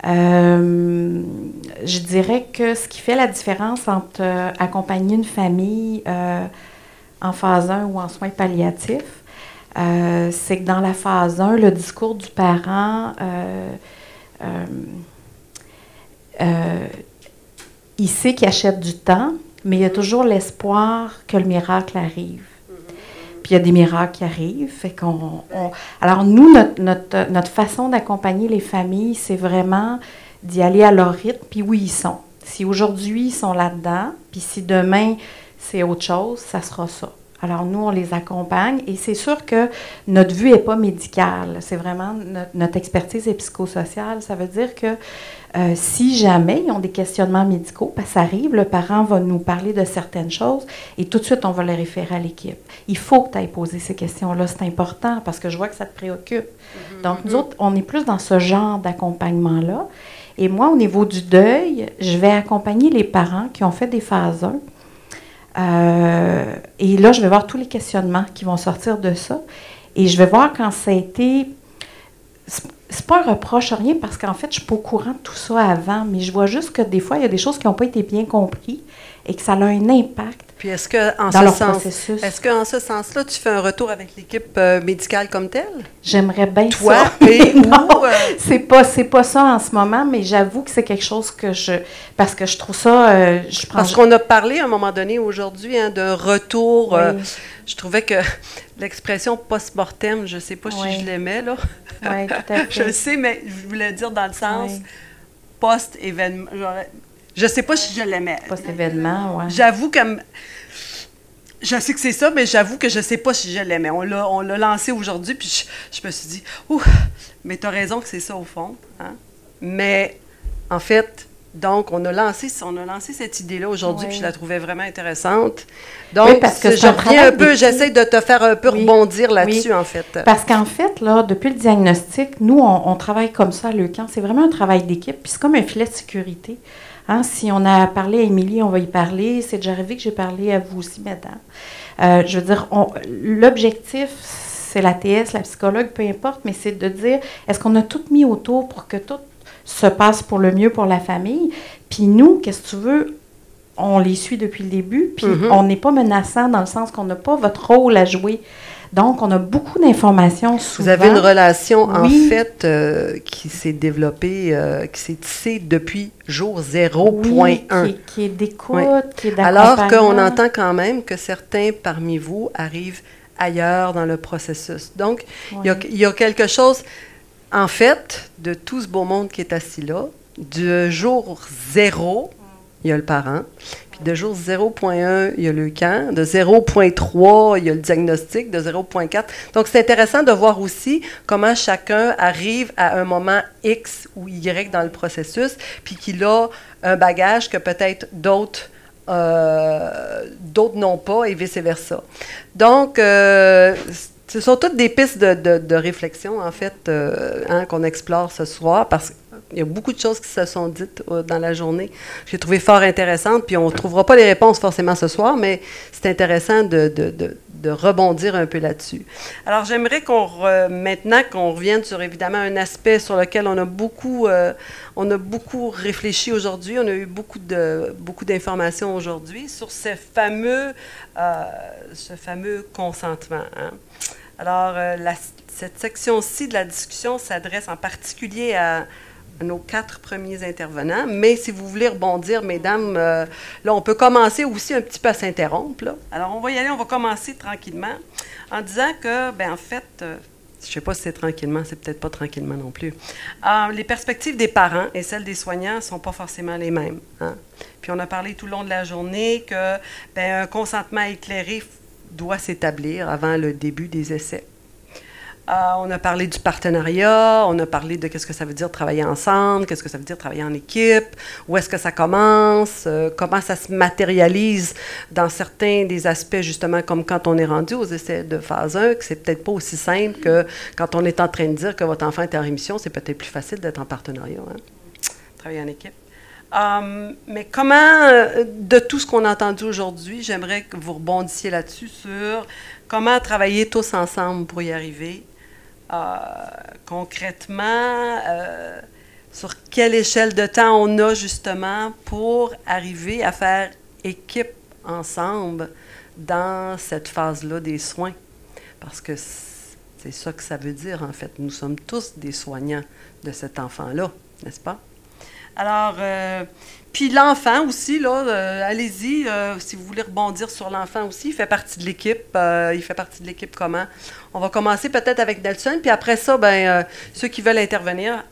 Je dirais que ce qui fait la différence entre accompagner une famille en phase 1 ou en soins palliatifs, c'est que dans la phase 1, le discours du parent, il sait qu'il achète du temps, mais il y a toujours l'espoir que le miracle arrive. Puis il y a des miracles qui arrivent. Fait alors nous, notre façon d'accompagner les familles, c'est vraiment d'y aller à leur rythme, puis où ils sont. Si aujourd'hui, ils sont là-dedans, puis si demain, c'est autre chose, ça sera ça. Alors nous, on les accompagne et c'est sûr que notre vue n'est pas médicale. C'est vraiment notre expertise est psychosociale. Ça veut dire que si jamais ils ont des questionnements médicaux, parce que ça arrive, le parent va nous parler de certaines choses et tout de suite, on va les référer à l'équipe. Il faut que tu ailles poser ces questions-là. C'est important parce que je vois que ça te préoccupe. Donc, nous autres, on est plus dans ce genre d'accompagnement-là. Et moi, au niveau du deuil, je vais accompagner les parents qui ont fait des phases 1. Et là, je vais voir tous les questionnements qui vont sortir de ça. Et je vais voir quand ça a été... C'est pas un reproche, rien, parce qu'en fait, je suis pas au courant de tout ça avant, mais je vois juste que des fois, il y a des choses qui n'ont pas été bien comprises et que ça a un impact puis est-ce qu'en ce sens-là, tu fais un retour avec l'équipe médicale comme telle? J'aimerais bien toi, ça. Toi, c'est pas ça en ce moment, mais j'avoue que c'est quelque chose que parce que je trouve ça... Parce qu'on a parlé à un moment donné aujourd'hui d'un retour... Oui. Je trouvais que l'expression post-mortem, je ne sais pas si je l'aimais, là. Oui, tout à fait. Je le sais, mais je voulais dire dans le sens post-événement. Je ne sais pas si je l'aimais. Post-événement, oui. J'avoue que... Je sais que c'est ça, mais j'avoue que je ne sais pas si je l'aimais. On l'a lancé aujourd'hui, puis je me suis dit, mais tu as raison que c'est ça au fond. Hein? Mais en fait, donc, on a lancé cette idée-là aujourd'hui, puis je la trouvais vraiment intéressante. Donc, oui, parce que je reviens un peu, j'essaie de te faire un peu rebondir là-dessus, en fait. Parce qu'en fait, là, depuis le diagnostic, nous, on travaille comme ça à Leucan. C'est vraiment un travail d'équipe, puis c'est comme un filet de sécurité. Hein, si on a parlé à Émilie, on va y parler. C'est déjà arrivé que j'ai parlé à vous aussi, madame. Je veux dire, l'objectif, c'est la TS, la psychologue, peu importe, mais c'est de dire, est-ce qu'on a tout mis autour pour que tout se passe pour le mieux pour la famille? Puis nous, qu'est-ce que tu veux? On les suit depuis le début, puis on n'est pas menaçant dans le sens qu'on n'a pas votre rôle à jouer. Donc, on a beaucoup d'informations souvent. Vous avez une relation, en fait, qui s'est développée, qui s'est tissée depuis jour 0.1. Qui est d'écoute, qui est d'accompagnement. Alors qu'on entend quand même que certains parmi vous arrivent ailleurs dans le processus. Donc, il y a quelque chose, en fait, de tout ce beau monde qui est assis là, de jour 0, il y a le parent. De jour 0.1, il y a le camp. De 0.3, il y a le diagnostic. De 0.4. Donc, c'est intéressant de voir aussi comment chacun arrive à un moment X ou Y dans le processus, puis qu'il a un bagage que peut-être d'autres n'ont pas et vice-versa. Donc, ce sont toutes des pistes de réflexion, en fait, qu'on explore ce soir, parce qu'il y a beaucoup de choses qui se sont dites dans la journée. J'ai trouvé fort intéressantes, puis on ne trouvera pas les réponses forcément ce soir, mais c'est intéressant de rebondir un peu là-dessus. Alors, j'aimerais maintenant qu'on revienne sur, évidemment, un aspect sur lequel on a beaucoup réfléchi aujourd'hui. On a eu beaucoup d'informations aujourd'hui sur ce fameux consentement. Hein? Alors, cette section-ci de la discussion s'adresse en particulier à nos 4 premiers intervenants, mais si vous voulez rebondir, mesdames, là, on peut commencer aussi un petit peu à s'interrompre. Là. Alors, on va y aller, on va commencer tranquillement en disant que, en fait, je ne sais pas si c'est tranquillement, c'est peut-être pas tranquillement non plus. Les perspectives des parents et celles des soignants ne sont pas forcément les mêmes. Hein? Puis on a parlé tout le long de la journée que un consentement éclairé doit s'établir avant le début des essais. On a parlé du partenariat, on a parlé de qu'est-ce que ça veut dire travailler ensemble, qu'est-ce que ça veut dire travailler en équipe, où est-ce que ça commence, comment ça se matérialise dans certains des aspects, justement, comme quand on est rendu aux essais de phase 1, que c'est peut-être pas aussi simple que quand on est en train de dire que votre enfant est en rémission, c'est peut-être plus facile d'être en partenariat, hein? Travailler en équipe. Mais comment, de tout ce qu'on a entendu aujourd'hui, j'aimerais que vous rebondissiez là-dessus sur comment travailler tous ensemble pour y arriver. Concrètement, sur quelle échelle de temps on a justement pour arriver à faire équipe ensemble dans cette phase-là des soins. Parce que c'est ça que ça veut dire, en fait. Nous sommes tous des soignants de cet enfant-là, n'est-ce pas? Alors, puis l'enfant aussi, là, allez-y, si vous voulez rebondir sur l'enfant aussi, il fait partie de l'équipe. Il fait partie de l'équipe comment? On va commencer peut-être avec Nelson, puis après ça, ceux qui veulent intervenir,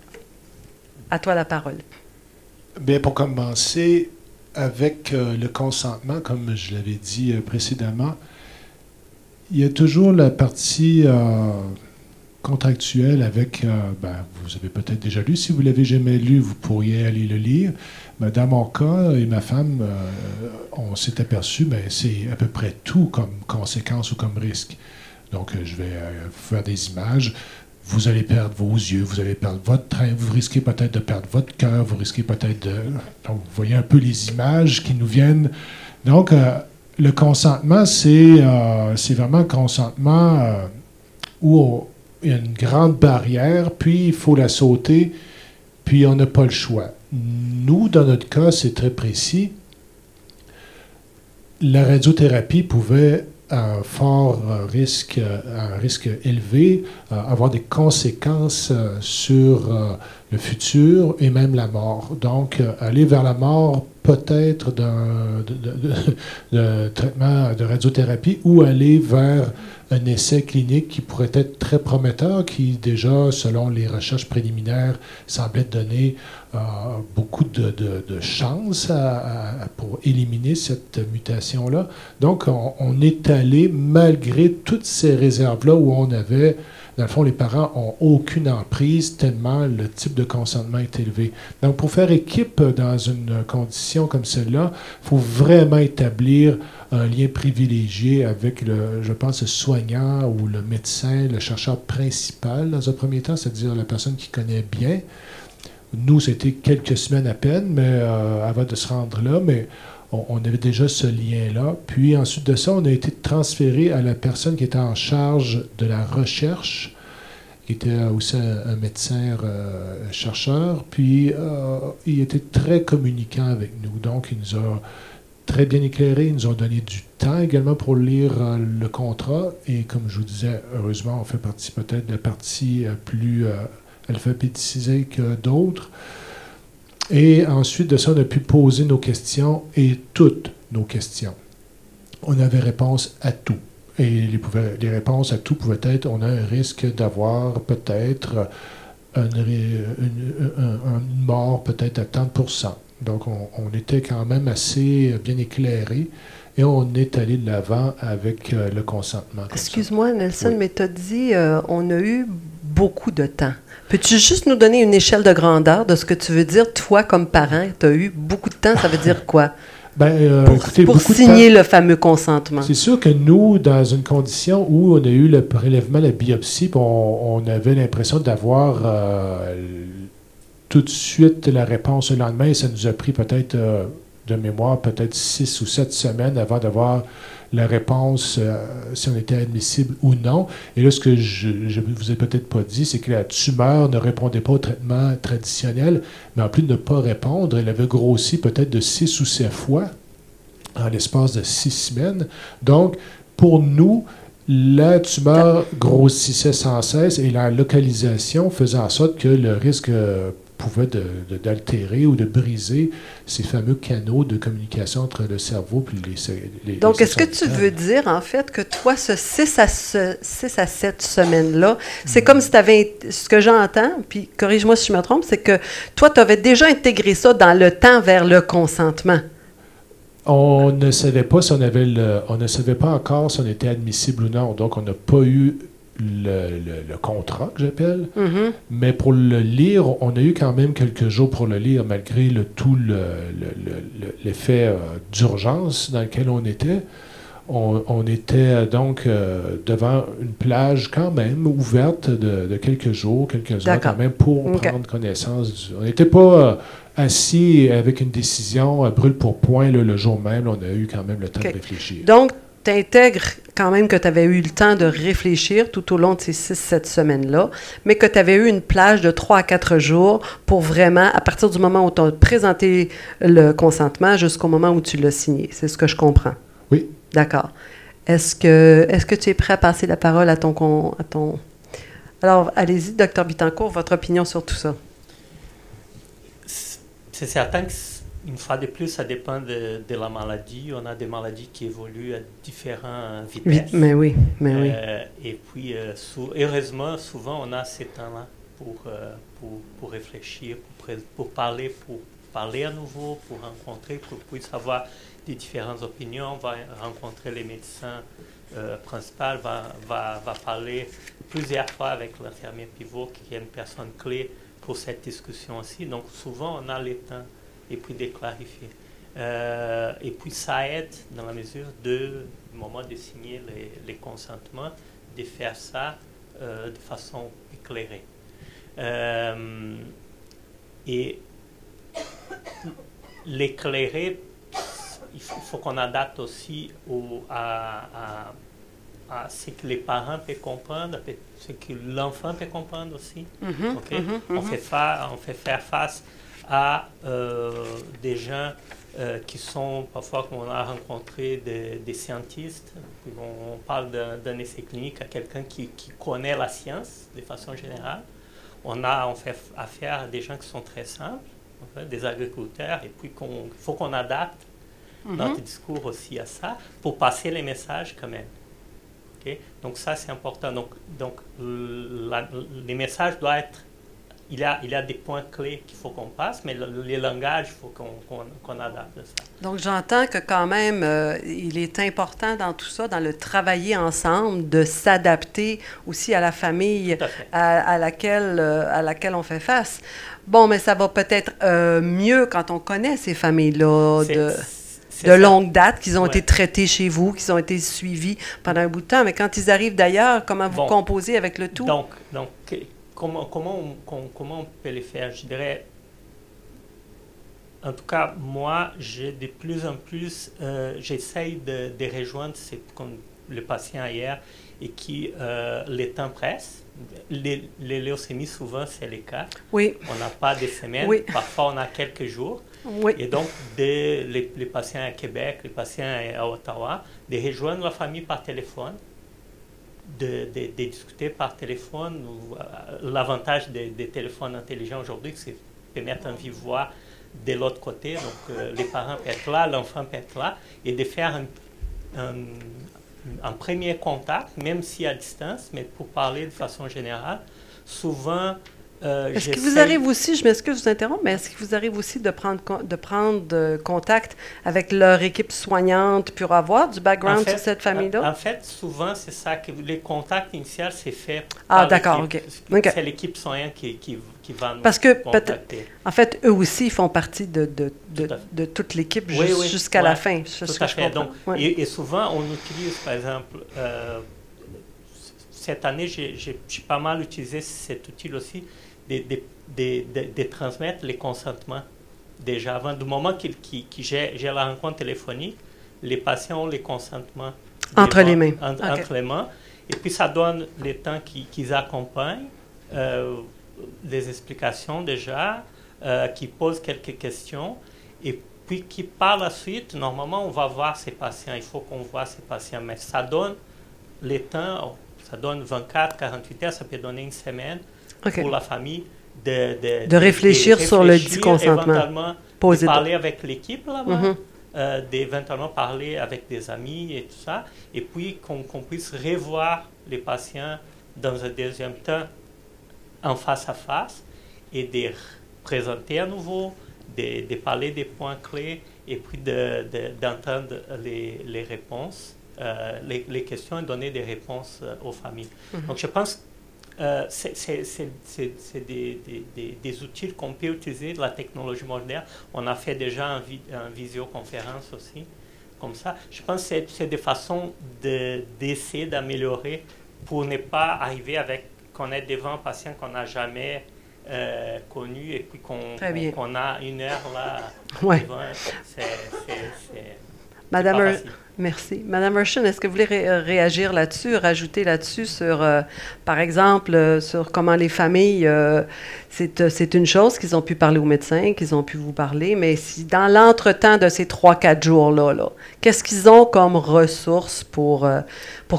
à toi la parole. Bien, pour commencer, avec le consentement, comme je l'avais dit précédemment, il y a toujours la partie contractuelle avec, vous avez peut-être déjà lu, si vous ne l'avez jamais lu, vous pourriez aller le lire. Mais dans mon cas et ma femme, on s'est aperçu, c'est à peu près tout comme conséquence ou comme risque. Donc, je vais faire des images. Vous allez perdre vos yeux, vous allez perdre votre train, vous risquez peut-être de perdre votre cœur, vous risquez peut-être de... Donc, vous voyez un peu les images qui nous viennent. Donc, le consentement, c'est vraiment un consentement où il y a une grande barrière, puis il faut la sauter, puis on n'a pas le choix. Nous, dans notre cas, c'est très précis. la radiothérapie pouvait, à un risque élevé, avoir des conséquences sur le futur et même la mort. Donc, aller vers la mort peut-être d'un traitement de radiothérapie ou aller vers un essai clinique qui pourrait être très prometteur, qui déjà, selon les recherches préliminaires, semblait donner beaucoup de chances pour éliminer cette mutation-là. Donc, on est allé, malgré toutes ces réserves-là où on avait, dans le fond, les parents n'ont aucune emprise tellement le type de consentement est élevé. Donc, pour faire équipe dans une condition comme celle-là, il faut vraiment établir un lien privilégié avec, je pense, le soignant ou le médecin, le chercheur principal dans un premier temps, c'est-à-dire la personne qui connaît bien. Nous, c'était quelques semaines à peine, mais avant de se rendre là, mais on avait déjà ce lien-là. Puis ensuite de ça, on a été transféré à la personne qui était en charge de la recherche, qui était aussi un médecin chercheur. Puis il était très communicant avec nous. Donc, il nous a très bien éclairé. Ils nous ont donné du temps également pour lire le contrat. Et comme je vous disais, heureusement, on fait partie peut-être de la partie plus alphabétisée que d'autres. Et ensuite de ça, on a pu poser nos questions et toutes nos questions. On avait réponse à tout. Et les réponses à tout pouvaient être, on a un risque d'avoir peut-être une mort peut-être à 30%. Donc, on était quand même assez bien éclairé et on est allé de l'avant avec le consentement. Excuse-moi, Nelson, oui. Mais tu as dit on a eu beaucoup de temps. Peux-tu juste nous donner une échelle de grandeur de ce que tu veux dire, toi, comme parent, tu as eu beaucoup de temps, ça veut dire quoi? Pour signer le fameux consentement. C'est sûr que nous, dans une condition où on a eu le prélèvement, la biopsie, on avait l'impression d'avoir tout de suite la réponse le lendemain, et ça nous a pris peut-être, de mémoire, peut-être 6 ou 7 semaines avant d'avoir la réponse, si on était admissible ou non. Et là, ce que je ne vous ai peut-être pas dit, c'est que la tumeur ne répondait pas au traitement traditionnel, mais en plus de ne pas répondre, elle avait grossi peut-être de 6 ou 7 fois en l'espace de 6 semaines. Donc, pour nous, la tumeur grossissait sans cesse et la localisation faisait en sorte que le risque pouvait d'altérer ou de briser ces fameux canaux de communication entre le cerveau et les Donc, est-ce que tu veux dire, en fait, que toi, ce 6 à 7 semaines-là, c'est comme si tu avais... Ce que j'entends, puis corrige-moi si je me trompe, c'est que toi, tu avais déjà intégré ça dans le temps vers le consentement. On ne savait pas si on ne savait pas encore si on était admissible ou non. Donc, on n'a pas eu le contrat, que j'appelle. Mm-hmm. Mais pour le lire, on a eu quand même quelques jours pour le lire, malgré l'effet d'urgence dans lequel on était. On était donc devant une plage quand même ouverte de quelques jours, quelques heures quand même, pour prendre connaissance. On n'était pas assis avec une décision brûle pour point le jour même. On a eu quand même le temps de réfléchir. Donc, tu intègres quand même que tu avais eu le temps de réfléchir tout au long de ces 6-7 semaines-là, mais que tu avais eu une plage de 3 à 4 jours pour vraiment, à partir du moment où tu as présenté le consentement jusqu'au moment où tu l'as signé. C'est ce que je comprends. Oui. D'accord. Est-ce que tu es prêt à passer la parole à ton... Alors, allez-y, Dr Bittencourt, votre opinion sur tout ça. C'est certain qu'une fois de plus, ça dépend de la maladie. On a des maladies qui évoluent à différentes vitesses. Mais oui. Et puis, heureusement, souvent, on a ces temps-là pour réfléchir, pour parler à nouveau, pour rencontrer, pour savoir des différentes opinions, va rencontrer les médecins principaux, va parler plusieurs fois avec l'infirmier pivot, qui est une personne clé pour cette discussion aussi. Donc, souvent, on a le temps et puis de clarifier. Et puis, ça aide dans la mesure du moment de signer les consentements, de faire ça de façon éclairée. Et l'éclairer, il faut qu'on adapte aussi à ce que les parents peuvent comprendre, ce que l'enfant peut comprendre aussi. On fait faire face à des gens qui sont parfois, on a rencontré des scientistes, on parle d'un essai clinique à quelqu'un qui connaît la science de façon générale. On fait affaire à des gens qui sont très simples, en fait, des agriculteurs, et puis il faut qu'on adapte notre discours aussi à ça pour passer les messages quand même. Okay? Donc ça, c'est important. Donc les messages doivent être... Il y a des points clés qu'il faut qu'on passe, mais les langages, il faut qu'on adapte ça. Donc, j'entends que quand même, il est important dans tout ça, dans le travailler ensemble, de s'adapter aussi à la famille à laquelle on fait face. Bon, mais ça va peut-être mieux quand on connaît ces familles-là de longue date, qu'ils ont été traités chez vous, qu'ils ont été suivis pendant un bout de temps. Mais quand ils arrivent d'ailleurs, comment vous composez avec le tout? Donc comment on peut les faire? Je dirais, en tout cas, moi, de plus en plus, j'essaye de rejoindre comme le patient hier et qui, les temps pressent. Les leucémies, souvent, c'est le cas. Oui. On n'a pas des semaines, parfois on a quelques jours. Oui. Et donc, les patients à Québec, les patients à Ottawa, de rejoindre la famille par téléphone, de discuter par téléphone. L'avantage des téléphones intelligents aujourd'hui, c'est de mettre en vive voix de l'autre côté. Donc, les parents peuvent être là, l'enfant peut être là, et de faire un premier contact, même si à distance, mais pour parler de façon générale. Souvent, est-ce qu'il vous arrive aussi, je m'excuse de vous interrompre, mais est-ce qu'il vous arrive aussi de prendre contact avec leur équipe soignante pour avoir du background sur cette famille-là? En fait, souvent, c'est ça, que les contacts initiaux, c'est fait par d'accord, OK. C'est l'équipe soignante qui va nous contacter. En fait, eux aussi, ils font partie de toute l'équipe jusqu'à la fin. Tout à fait. Donc, et souvent, on utilise, par exemple, cette année, j'ai pas mal utilisé cet outil aussi, de transmettre les consentements déjà. Avant du moment que j'ai la rencontre téléphonique, les patients ont les consentements entre les mains. Entre les mains. Et puis, ça donne le temps qu'ils accompagnent, des explications déjà, qui posent quelques questions. Et puis, qui par la suite, normalement, on va voir ces patients. Il faut qu'on voit ces patients. Mais ça donne le temps, ça donne 24, 48 heures, ça peut donner une semaine pour la famille de réfléchir sur le dit consentement. Éventuellement, de parler avec l'équipe là-bas, d'éventuellement parler avec des amis et tout ça, et puis qu'on puisse revoir les patients dans un deuxième temps en face à face et de présenter à nouveau, de parler des points clés et puis d'entendre les réponses. Les questions et donner des réponses aux familles. Donc, je pense que c'est des outils qu'on peut utiliser de la technologie moderne. On a fait déjà en visioconférence aussi, comme ça. Je pense que c'est des façons d'essayer d'améliorer pour ne pas arriver qu'on est devant un patient qu'on n'a jamais connu et puis qu'on a une heure là devant. Merci. Madame Urshan, est-ce que vous voulez réagir là-dessus, rajouter là-dessus sur, par exemple, sur comment les familles, c'est une chose qu'ils ont pu parler aux médecins, qu'ils ont pu vous parler, mais si dans l'entretemps de ces 3-4 jours-là, qu'est-ce qu'ils ont comme ressources pour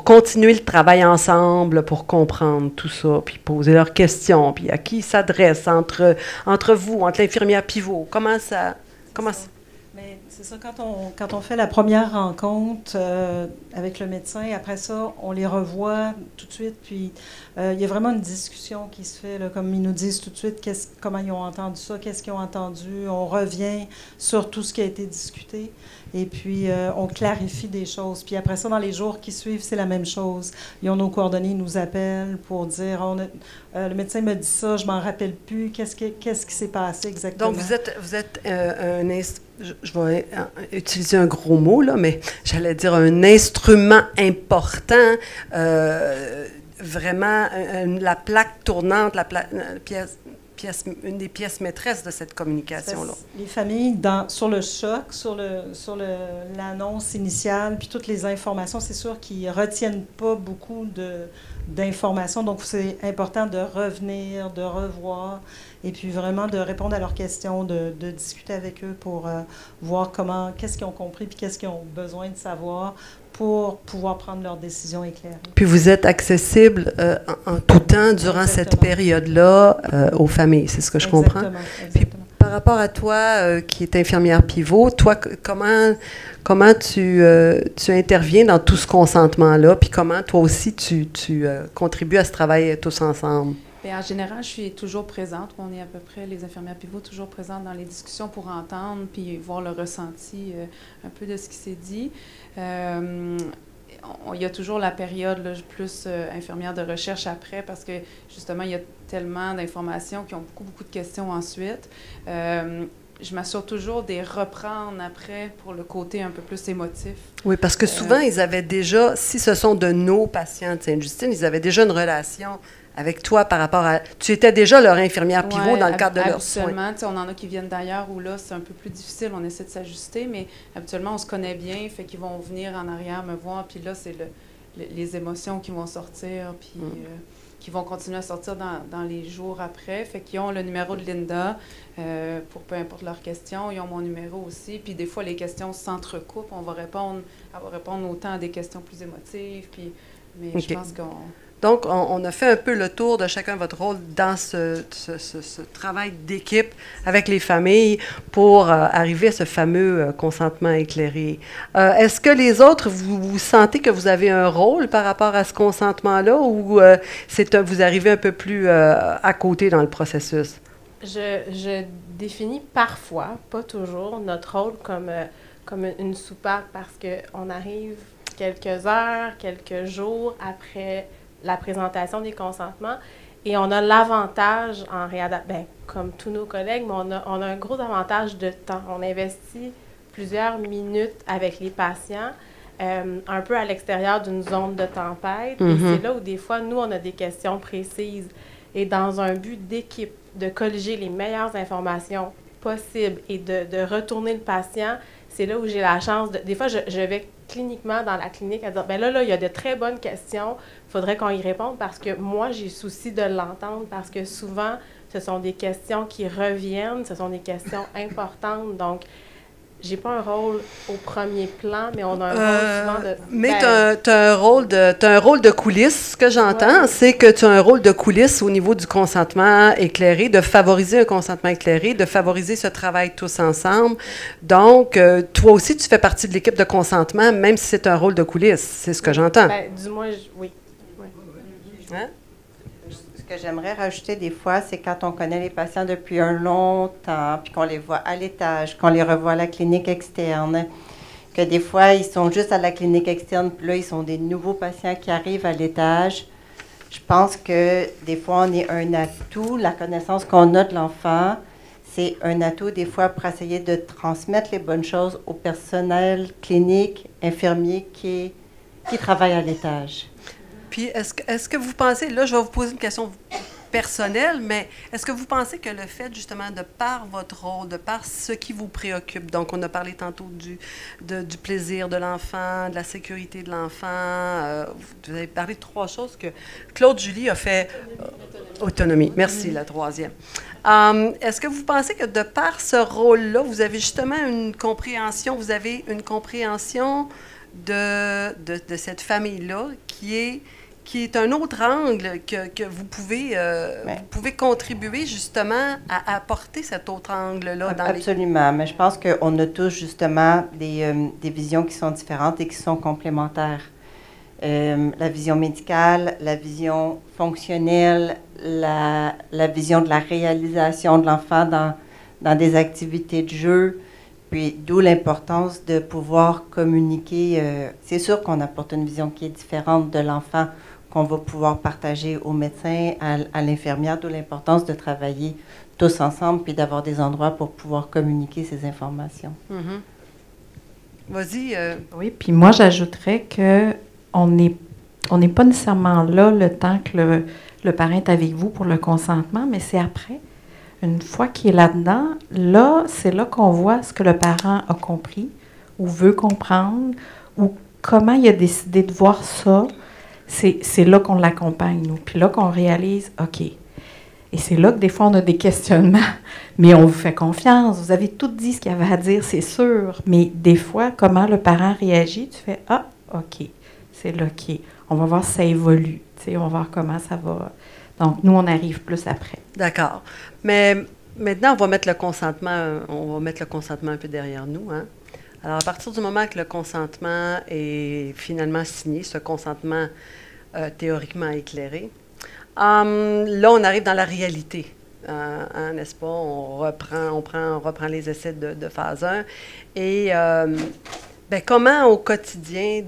continuer le travail ensemble, pour comprendre tout ça, puis poser leurs questions, puis à qui ils s'adressent entre vous, entre l'infirmière pivot? Comment ça... Mais c'est ça, quand on fait la première rencontre avec le médecin, après ça, on les revoit tout de suite, puis il y a vraiment une discussion qui se fait, là, comme ils nous disent tout de suite comment ils ont entendu ça, qu'est-ce qu'ils ont entendu, on revient sur tout ce qui a été discuté, et puis on clarifie des choses. Puis après ça, dans les jours qui suivent, c'est la même chose. Ils ont nos coordonnées, ils nous appellent pour dire, le médecin me dit ça, je m'en rappelle plus, qu'est-ce qui s'est passé exactement. Donc, vous êtes je vais utiliser un gros mot, là, mais j'allais dire un instrument important, vraiment la plaque tournante, la pièce, une des pièces maîtresses de cette communication-là. Les familles, sur le choc, sur l'annonce initiale, puis toutes les informations, c'est sûr qu'ils ne retiennent pas beaucoup d'informations. Donc, c'est important de revenir, de revoir, et puis vraiment de répondre à leurs questions, de discuter avec eux pour voir qu'est-ce qu'ils ont compris, puis qu'est-ce qu'ils ont besoin de savoir pour pouvoir prendre leurs décisions éclairées. Puis vous êtes accessible en tout temps durant cette période-là aux familles, c'est ce que je comprends? Exactement. Puis par rapport à toi, qui est infirmière pivot, toi, comment tu interviens dans tout ce consentement-là, puis comment toi aussi tu contribues à ce travail tous ensemble? Bien, en général, je suis toujours présente. On est à peu près, les infirmières pivots, toujours présentes dans les discussions pour entendre puis voir le ressenti un peu de ce qui s'est dit. Il y a toujours la période là, plus infirmière de recherche après parce que, justement, il y a tellement d'informations qui ont beaucoup de questions ensuite. Je m'assure toujours de reprendre après pour le côté un peu plus émotif. Oui, parce que souvent, ils avaient déjà, si ce sont de nos patients de Sainte-Justine, ils avaient déjà une relation avec toi par rapport à... Tu étais déjà leur infirmière pivot dans le cadre de leurs soins. Habituellement, on en a qui viennent d'ailleurs où là, c'est un peu plus difficile, on essaie de s'ajuster, mais habituellement, on se connaît bien, fait qu'ils vont venir en arrière me voir, puis là, c'est les émotions qui vont sortir, puis qui vont continuer à sortir dans les jours après. Fait qu'ils ont le numéro de Linda pour peu importe leurs questions, ils ont mon numéro aussi, puis des fois, les questions s'entrecoupent, elle va répondre autant à des questions plus émotives, puis, mais je pense qu'on... Donc, on a fait un peu le tour de chacun votre rôle dans ce travail d'équipe avec les familles pour arriver à ce fameux consentement éclairé. Est-ce que les autres, vous sentez que vous avez un rôle par rapport à ce consentement-là ou vous arrivez un peu plus à côté dans le processus? Je définis parfois, pas toujours, notre rôle comme une soupape parce qu'on arrive quelques heures, quelques jours après la présentation des consentements. Et on a l'avantage, comme tous nos collègues, mais on a un gros avantage de temps. On investit plusieurs minutes avec les patients, un peu à l'extérieur d'une zone de tempête. Et c'est là où, des fois, nous, on a des questions précises. Et dans un but d'équipe, de colliger les meilleures informations possibles et de retourner le patient, c'est là où j'ai la chance de... Des fois, je vais cliniquement dans la clinique à dire, bien là, il y a de très bonnes questions, il faudrait qu'on y réponde parce que moi, j'ai souci de l'entendre parce que souvent, ce sont des questions qui reviennent, ce sont des questions importantes. Donc, j'ai pas un rôle au premier plan, mais on a un rôle souvent de... Mais tu as un rôle de coulisses. Ce que j'entends, c'est que tu as un rôle de coulisses au niveau du consentement éclairé, de favoriser un consentement éclairé, de favoriser ce travail tous ensemble. Donc, toi aussi, tu fais partie de l'équipe de consentement, même si c'est un rôle de coulisses. C'est ce que j'entends. Bien, du moins, oui. Hein? Ce que j'aimerais rajouter des fois, c'est quand on connaît les patients depuis un long temps, puis qu'on les voit à l'étage, qu'on les revoit à la clinique externe, que des fois, ils sont juste à la clinique externe, puis là, ils sont des nouveaux patients qui arrivent à l'étage. Je pense que des fois, on est un atout. La connaissance qu'on a de l'enfant, c'est un atout des fois pour essayer de transmettre les bonnes choses au personnel clinique, infirmier qui travaille à l'étage. Puis, est-ce que vous pensez, là, je vais vous poser une question personnelle, mais est-ce que vous pensez que le fait, justement, de par votre rôle, de par ce qui vous préoccupe, donc on a parlé tantôt du plaisir de l'enfant, de la sécurité de l'enfant, vous avez parlé de 3 choses que Claude Julie a fait... autonomie. Merci, la 3e. Est-ce que vous pensez que de par ce rôle-là, vous avez justement une compréhension de cette famille-là qui est un autre angle que vous pouvez contribuer justement à apporter cet autre angle-là dans Absolument, mais je pense qu'on a tous justement des visions qui sont différentes et qui sont complémentaires. La vision médicale, la vision fonctionnelle, la vision de la réalisation de l'enfant dans des activités de jeu, puis d'où l'importance de pouvoir communiquer. C'est sûr qu'on apporte une vision qui est différente de l'enfant, qu'on va pouvoir partager au médecin, à l'infirmière, d'où l'importance de travailler tous ensemble, puis d'avoir des endroits pour pouvoir communiquer ces informations. Vas-y. Oui, puis moi, j'ajouterais qu'on n'est pas nécessairement là le temps que le parent est avec vous pour le consentement, mais c'est après. Une fois qu'il est là-dedans, là, c'est là qu'on voit ce que le parent a compris ou veut comprendre ou comment il a décidé de voir ça. C'est là qu'on l'accompagne, nous. Puis là qu'on réalise, OK. Et c'est là que des fois, on a des questionnements. Mais on vous fait confiance. Vous avez tout dit ce qu'il y avait à dire, c'est sûr. Mais des fois, comment le parent réagit, tu fais, ah, OK. C'est là OK. On va voir si ça évolue. On va voir comment ça va. Donc, nous, on arrive plus après. D'accord. Mais maintenant, on va mettre le consentement un peu derrière nous, hein? Alors, à partir du moment que le consentement est finalement signé, ce consentement théoriquement éclairé, là, on arrive dans la réalité, n'est-ce pas? On reprend les essais de phase 1. Et comment au quotidien,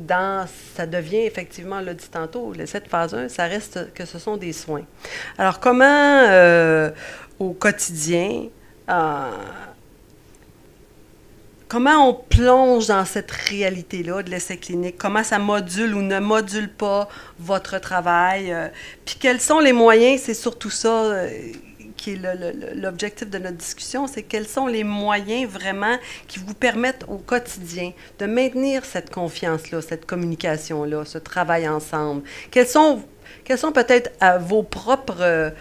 ça devient effectivement, on l'a dit tantôt, l'essai de phase 1, ça reste que ce sont des soins. Alors, comment au quotidien, comment on plonge dans cette réalité-là de l'essai clinique? Comment ça module ou ne module pas votre travail? Puis quels sont les moyens? C'est surtout ça qui est l'objectif de notre discussion, c'est quels sont les moyens vraiment qui vous permettent au quotidien de maintenir cette confiance-là, cette communication-là, ce travail ensemble? Quels sont peut-être vos propres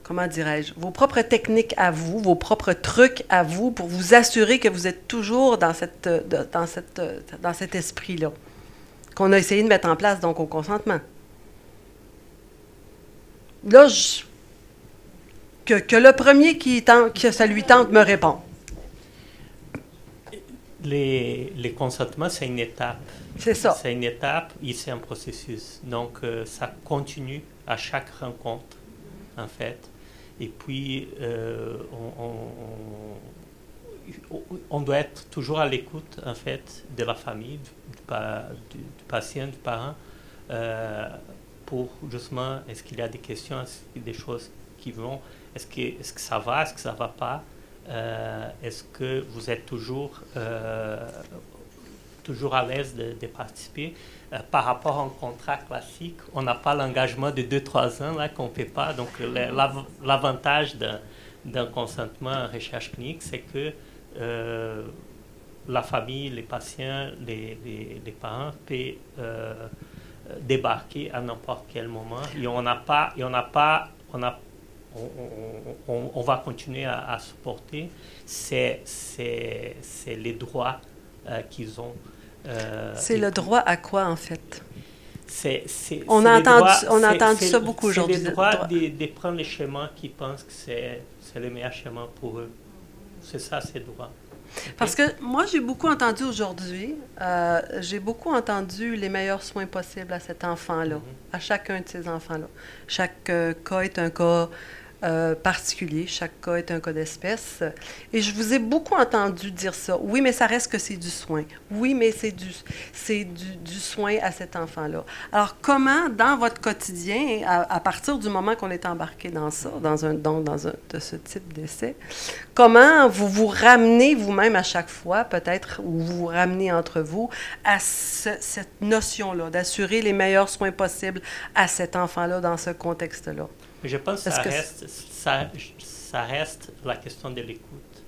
comment dirais-je, vos propres techniques à vous, vos propres trucs à vous pour vous assurer que vous êtes toujours dans cet esprit-là qu'on a essayé de mettre en place, donc au consentement. Là, que le premier que ça lui tente me répond. Les consentements, c'est une étape. C'est ça. C'est une étape et c'est un processus. Donc, ça continue à chaque rencontre, en fait. Et puis, on doit être toujours à l'écoute, en fait, de la famille, du patient, du parent, pour justement, est-ce qu'il y a des questions, est-ce qu'il y a des choses qui vont, est-ce que ça va, est-ce que ça ne va pas, est-ce que vous êtes toujours à l'aise de participer. Par rapport à un contrat classique, on n'a pas l'engagement de 2-3 ans là, qu'on ne fait pas. Donc, l'avantage d'un consentement en recherche clinique, c'est que la famille, les patients, les parents peuvent débarquer à n'importe quel moment. Et on va continuer à supporter. C'est les droits qu'ils ont. C'est le droit à quoi, en fait? On a entendu ça beaucoup aujourd'hui. C'est le droit de prendre les chemins qui pensent que c'est le meilleur chemin pour eux. C'est ça, ces droits. Parce que moi, j'ai beaucoup entendu aujourd'hui, j'ai beaucoup entendu les meilleurs soins possibles à cet enfant-là, à chacun de ces enfants-là. Chaque cas est un cas particulier, chaque cas est un cas d'espèce. Et je vous ai beaucoup entendu dire ça. Oui, mais ça reste que c'est du soin. Oui, mais c'est du soin à cet enfant-là. Alors, comment, dans votre quotidien, à partir du moment qu'on est embarqué dans ça, de ce type d'essai, comment vous vous ramenez vous-même à chaque fois, peut-être, ou vous vous ramenez entre vous, à cette notion-là, d'assurer les meilleurs soins possibles à cet enfant-là dans ce contexte-là? Je pense que ça reste la question de l'écoute.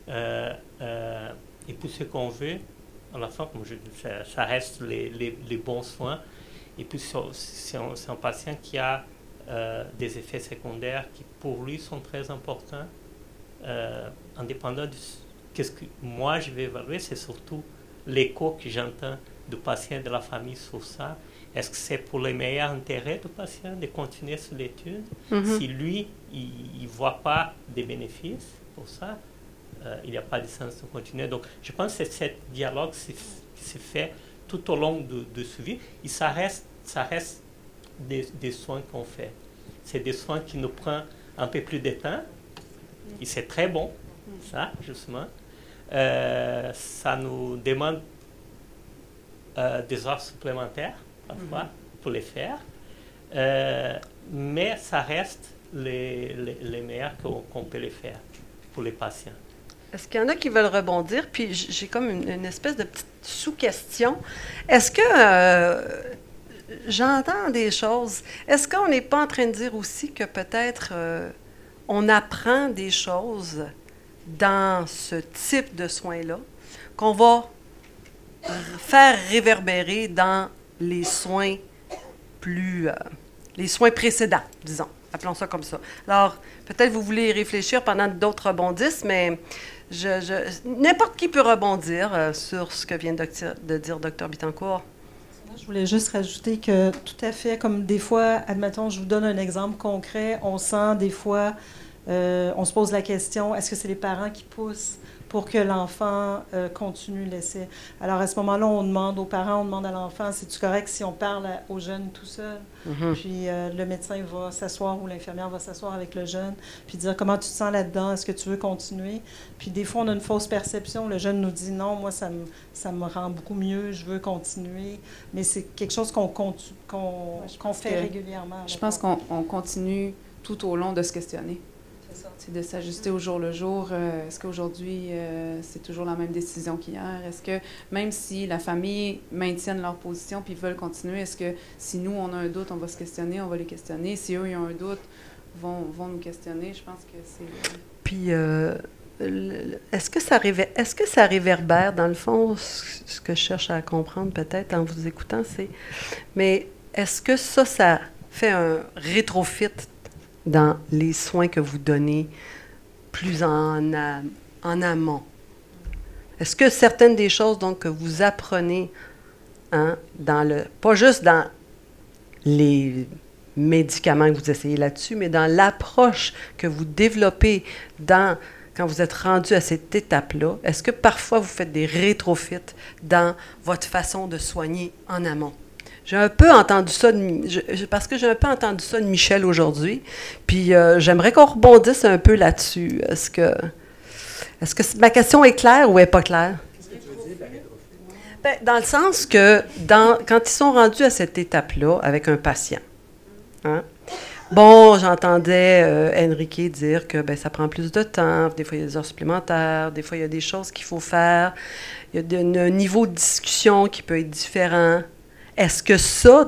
Et puis ce qu'on veut, à la fin, comme je dis, ça reste les bons soins. Et puis c'est un patient qui a des effets secondaires qui pour lui sont très importants. Indépendant de qu'est-ce que moi je vais évaluer, c'est surtout l'écho que j'entends du patient et de la famille sur ça. Est-ce que c'est pour le meilleur intérêt du patient de continuer sur l'étude? Si lui, il ne voit pas des bénéfices pour ça, il n'y a pas de sens de continuer. Donc, je pense que ce dialogue qui se fait tout au long de suivi, et ça reste des soins qu'on fait. C'est des soins qui nous prennent un peu plus de temps, et c'est très bon, ça, justement. Ça nous demande des heures supplémentaires, parfois, pour les faire. Mais ça reste les meilleurs qu'on peut les faire pour les patients. Est-ce qu'il y en a qui veulent rebondir? Puis j'ai comme une espèce de petite sous-question. Est-ce que j'entends des choses? Est-ce qu'on n'est pas en train de dire aussi que peut-être on apprend des choses dans ce type de soins-là qu'on va faire réverbérer dans les soins les soins précédents, disons. Appelons ça comme ça. Alors, peut-être vous voulez y réfléchir pendant que d'autres rebondissent, mais n'importe qui peut rebondir sur ce que vient de dire Dr. Bittencourt. Je voulais juste rajouter que tout à fait, comme des fois, admettons, je vous donne un exemple concret, on sent des fois, on se pose la question, est-ce que c'est les parents qui poussent pour que l'enfant continue l'essai? Alors, à ce moment-là, on demande aux parents, on demande à l'enfant, c'est-tu correct si on parle au jeune tout seul? Puis le médecin va s'asseoir ou l'infirmière va s'asseoir avec le jeune, puis dire comment tu te sens là-dedans, est-ce que tu veux continuer? Puis des fois, on a une fausse perception. Le jeune nous dit non, moi, ça me rend beaucoup mieux, je veux continuer. Mais c'est quelque chose qu'on fait régulièrement. Je pense qu'on continue tout au long de se questionner. C'est de s'ajuster au jour le jour. Est-ce qu'aujourd'hui, c'est toujours la même décision qu'hier? Est-ce que, même si la famille maintienne leur position puis veulent continuer, est-ce que si nous, on a un doute, on va se questionner, on va les questionner? Si eux, ils ont un doute, vont nous questionner. Je pense que c'est... Puis, est-ce que ça réverbère, dans le fond, ce que je cherche à comprendre peut-être en vous écoutant, c'est... Mais est-ce que ça fait un rétrofit dans les soins que vous donnez plus en amont? Est-ce que certaines des choses donc, que vous apprenez, pas juste dans les médicaments que vous essayez là-dessus, mais dans l'approche que vous développez quand vous êtes rendu à cette étape-là, est-ce que parfois vous faites des rétrofits dans votre façon de soigner en amont? J'ai un peu entendu ça, parce que j'ai un peu entendu ça de Michel aujourd'hui, puis j'aimerais qu'on rebondisse un peu là-dessus. Est-ce que ma question est claire ou est pas claire? Qu'est-ce que tu veux dire par rétrofit? Dans le sens que quand ils sont rendus à cette étape-là avec un patient, bon, j'entendais Enrique dire que ça prend plus de temps, des fois il y a des heures supplémentaires, des fois il y a des choses qu'il faut faire, il y a un niveau de discussion qui peut être différent. Est-ce que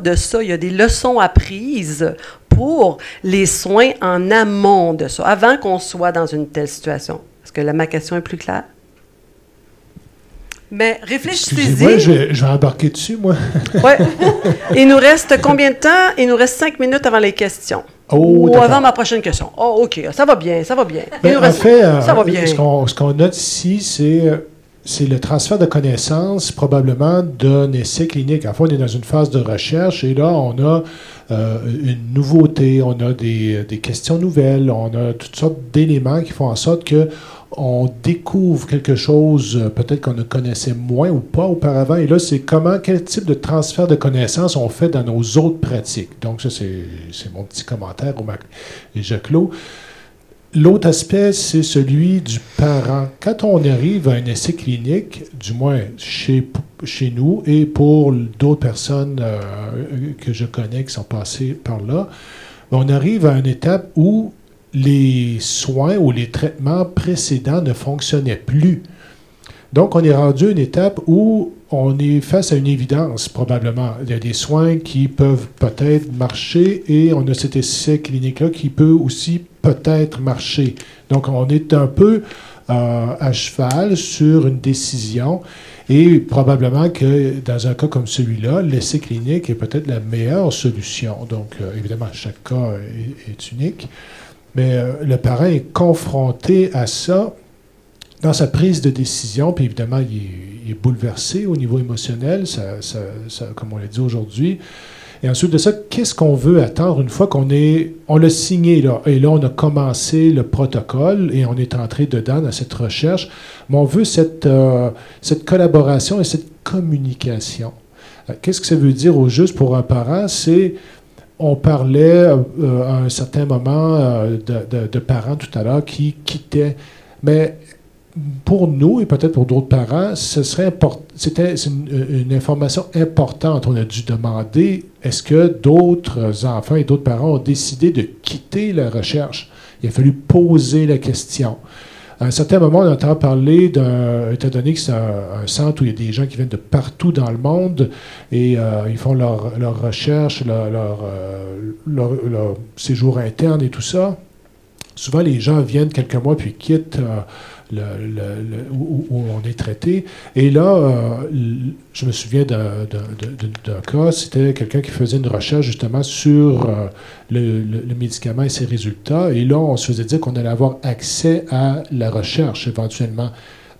de ça, il y a des leçons apprises pour les soins en amont de ça, avant qu'on soit dans une telle situation? Est-ce que ma question est plus claire? Mais réfléchissez-y. Moi, je vais embarquer dessus, moi. Oui. Il nous reste combien de temps? Il nous reste 5 minutes avant les questions. Ou avant ma prochaine question. Oh, OK. Ça va bien, ça va bien. Ça va bien. Ce qu'on note ici, c'est le transfert de connaissances, probablement, d'un essai clinique. En fait, on est dans une phase de recherche et là, on a une nouveauté, on a des questions nouvelles, on a toutes sortes d'éléments qui font en sorte qu'on découvre quelque chose peut-être qu'on ne connaissait moins ou pas auparavant. Et là, c'est quel type de transfert de connaissances on fait dans nos autres pratiques. Donc, ça, c'est mon petit commentaire et je clôt. L'autre aspect, c'est celui du parent. Quand on arrive à un essai clinique, du moins chez nous et pour d'autres personnes que je connais qui sont passées par là, on arrive à une étape où les soins ou les traitements précédents ne fonctionnaient plus. Donc, on est rendu à une étape où on est face à une évidence, probablement. Il y a des soins qui peuvent peut-être marcher et on a cet essai clinique-là qui peut aussi peut-être marcher. Donc, on est un peu à cheval sur une décision et probablement que dans un cas comme celui-là, l'essai clinique est peut-être la meilleure solution. Donc, évidemment, chaque cas est unique, mais le parent est confronté à ça dans sa prise de décision, puis évidemment, il est bouleversé au niveau émotionnel, comme on l'a dit aujourd'hui. Et ensuite de ça, qu'est-ce qu'on veut attendre une fois on l'a signé, là, et là, on a commencé le protocole et on est entré dedans dans cette recherche, mais on veut cette collaboration et cette communication. Qu'est-ce que ça veut dire au juste pour un parent? On parlait à un certain moment de parents tout à l'heure qui quittaient, mais pour nous, et peut-être pour d'autres parents, c'était une information importante. On a dû demander, est-ce que d'autres enfants et d'autres parents ont décidé de quitter la recherche? Il a fallu poser la question. À un certain moment, on entend parler étant donné que c'est un centre où il y a des gens qui viennent de partout dans le monde et ils font leur recherche, leur séjour interne et tout ça. souvent les gens viennent quelques mois puis quittent où on est traité. Et là, je me souviens d'un cas, c'était quelqu'un qui faisait une recherche justement sur le médicament et ses résultats. Et là, on se faisait dire qu'on allait avoir accès à la recherche éventuellement.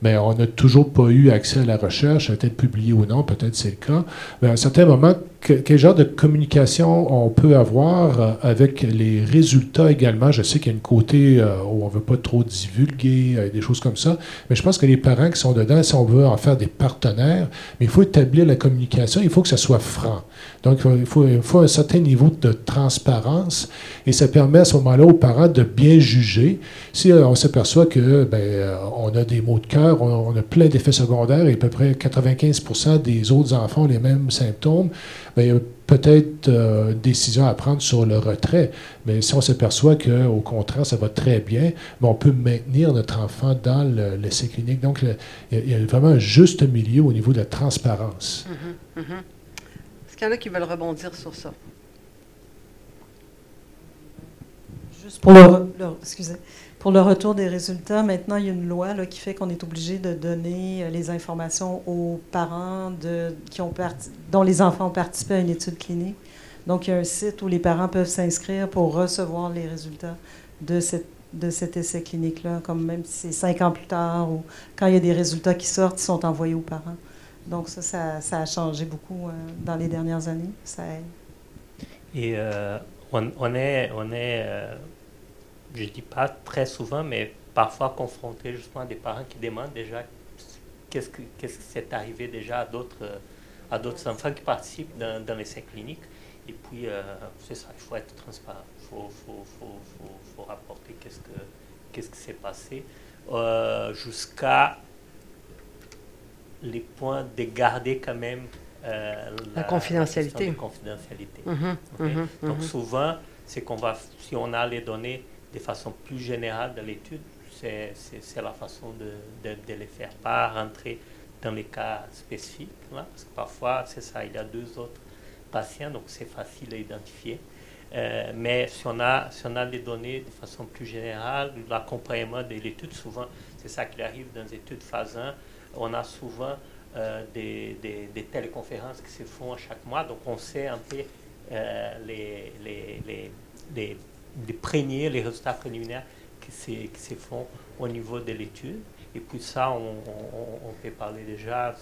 Mais on n'a toujours pas eu accès à la recherche, peut-être publié ou non, peut-être c'est le cas. Mais à un certain moment, quel genre de communication on peut avoir avec les résultats également? Je sais qu'il y a une côté où on ne veut pas trop divulguer, des choses comme ça, mais je pense que les parents qui sont dedans, si on veut en faire des partenaires, mais il faut établir la communication, il faut que ça soit franc. Donc, il faut un certain niveau de transparence et ça permet à ce moment-là aux parents de bien juger. Si on s'aperçoit que on a des maux de cœur, on a plein d'effets secondaires et à peu près 95% des autres enfants ont les mêmes symptômes, il y a peut-être une décision à prendre sur le retrait. Mais si on s'aperçoit qu'au contraire, ça va très bien, on peut maintenir notre enfant dans l'essai clinique. Donc, il y a vraiment un juste milieu au niveau de la transparence. Est-ce qu'il y en a qui veulent rebondir sur ça? Juste pour le retour des résultats, maintenant, il y a une loi là, qui fait qu'on est obligé de donner les informations aux parents dont les enfants ont participé à une étude clinique. Donc, il y a un site où les parents peuvent s'inscrire pour recevoir les résultats de cet essai clinique-là, comme même si c'est 5 ans plus tard ou quand il y a des résultats qui sortent, ils sont envoyés aux parents. Donc, ça a changé beaucoup dans les dernières années. Ça aide. Et on est je ne dis pas très souvent, mais parfois confronté justement à des parents qui demandent déjà qu'est-ce qui s'est arrivé déjà à d'autres enfants qui participent dans l'essai clinique. Et puis, c'est ça, il faut être transparent. Il faut rapporter qu'est-ce qui s'est passé jusqu'à les points de garder quand même la confidentialité. Donc, souvent, c'est si on a les données de façon plus générale de l'étude, c'est la façon de les faire, pas rentrer dans les cas spécifiques, là, parce que parfois, c'est ça, il y a 2 autres patients, donc c'est facile à identifier. Mais si on a les données de façon plus générale, l'accompagnement de l'étude, souvent, c'est ça qui arrive dans les études phase 1, on a souvent des téléconférences qui se font à chaque mois, donc on sait un peu les résultats préliminaires qui se font au niveau de l'étude. Et puis ça, on peut parler déjà,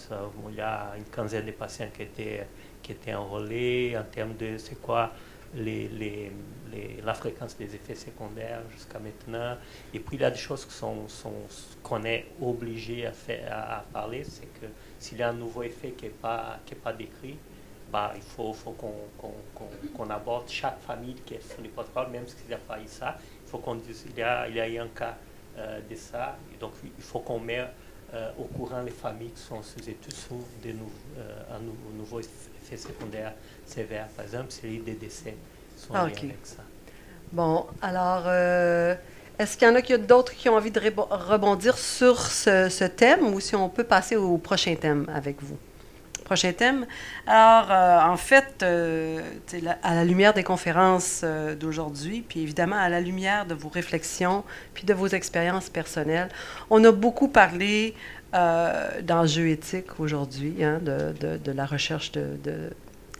il y a une quinzaine de patients qui étaient enrôlés en termes de c'est quoi la fréquence des effets secondaires jusqu'à maintenant. Et puis il y a des choses qu'on est obligé à parler, c'est que s'il y a un nouveau effet qui n'est pas décrit, il faut qu'on aborde chaque famille qui est sur les protocoles, même s'il n'y a pas eu ça. Il faut qu'on dise qu'il y a eu un cas de ça. Et donc, il faut qu'on mette au courant les familles qui sont sous études sur un nouveau effet secondaire sévère. Par exemple, celui des décès sont liés avec ça. Bon, alors, est-ce qu'il y en a d'autres qui ont envie de rebondir sur ce thème ou si on peut passer au prochain thème avec vous? Prochain thème. Alors, en fait, à la lumière des conférences d'aujourd'hui, puis évidemment à la lumière de vos réflexions, puis de vos expériences personnelles, on a beaucoup parlé d'enjeux éthiques aujourd'hui, de la recherche de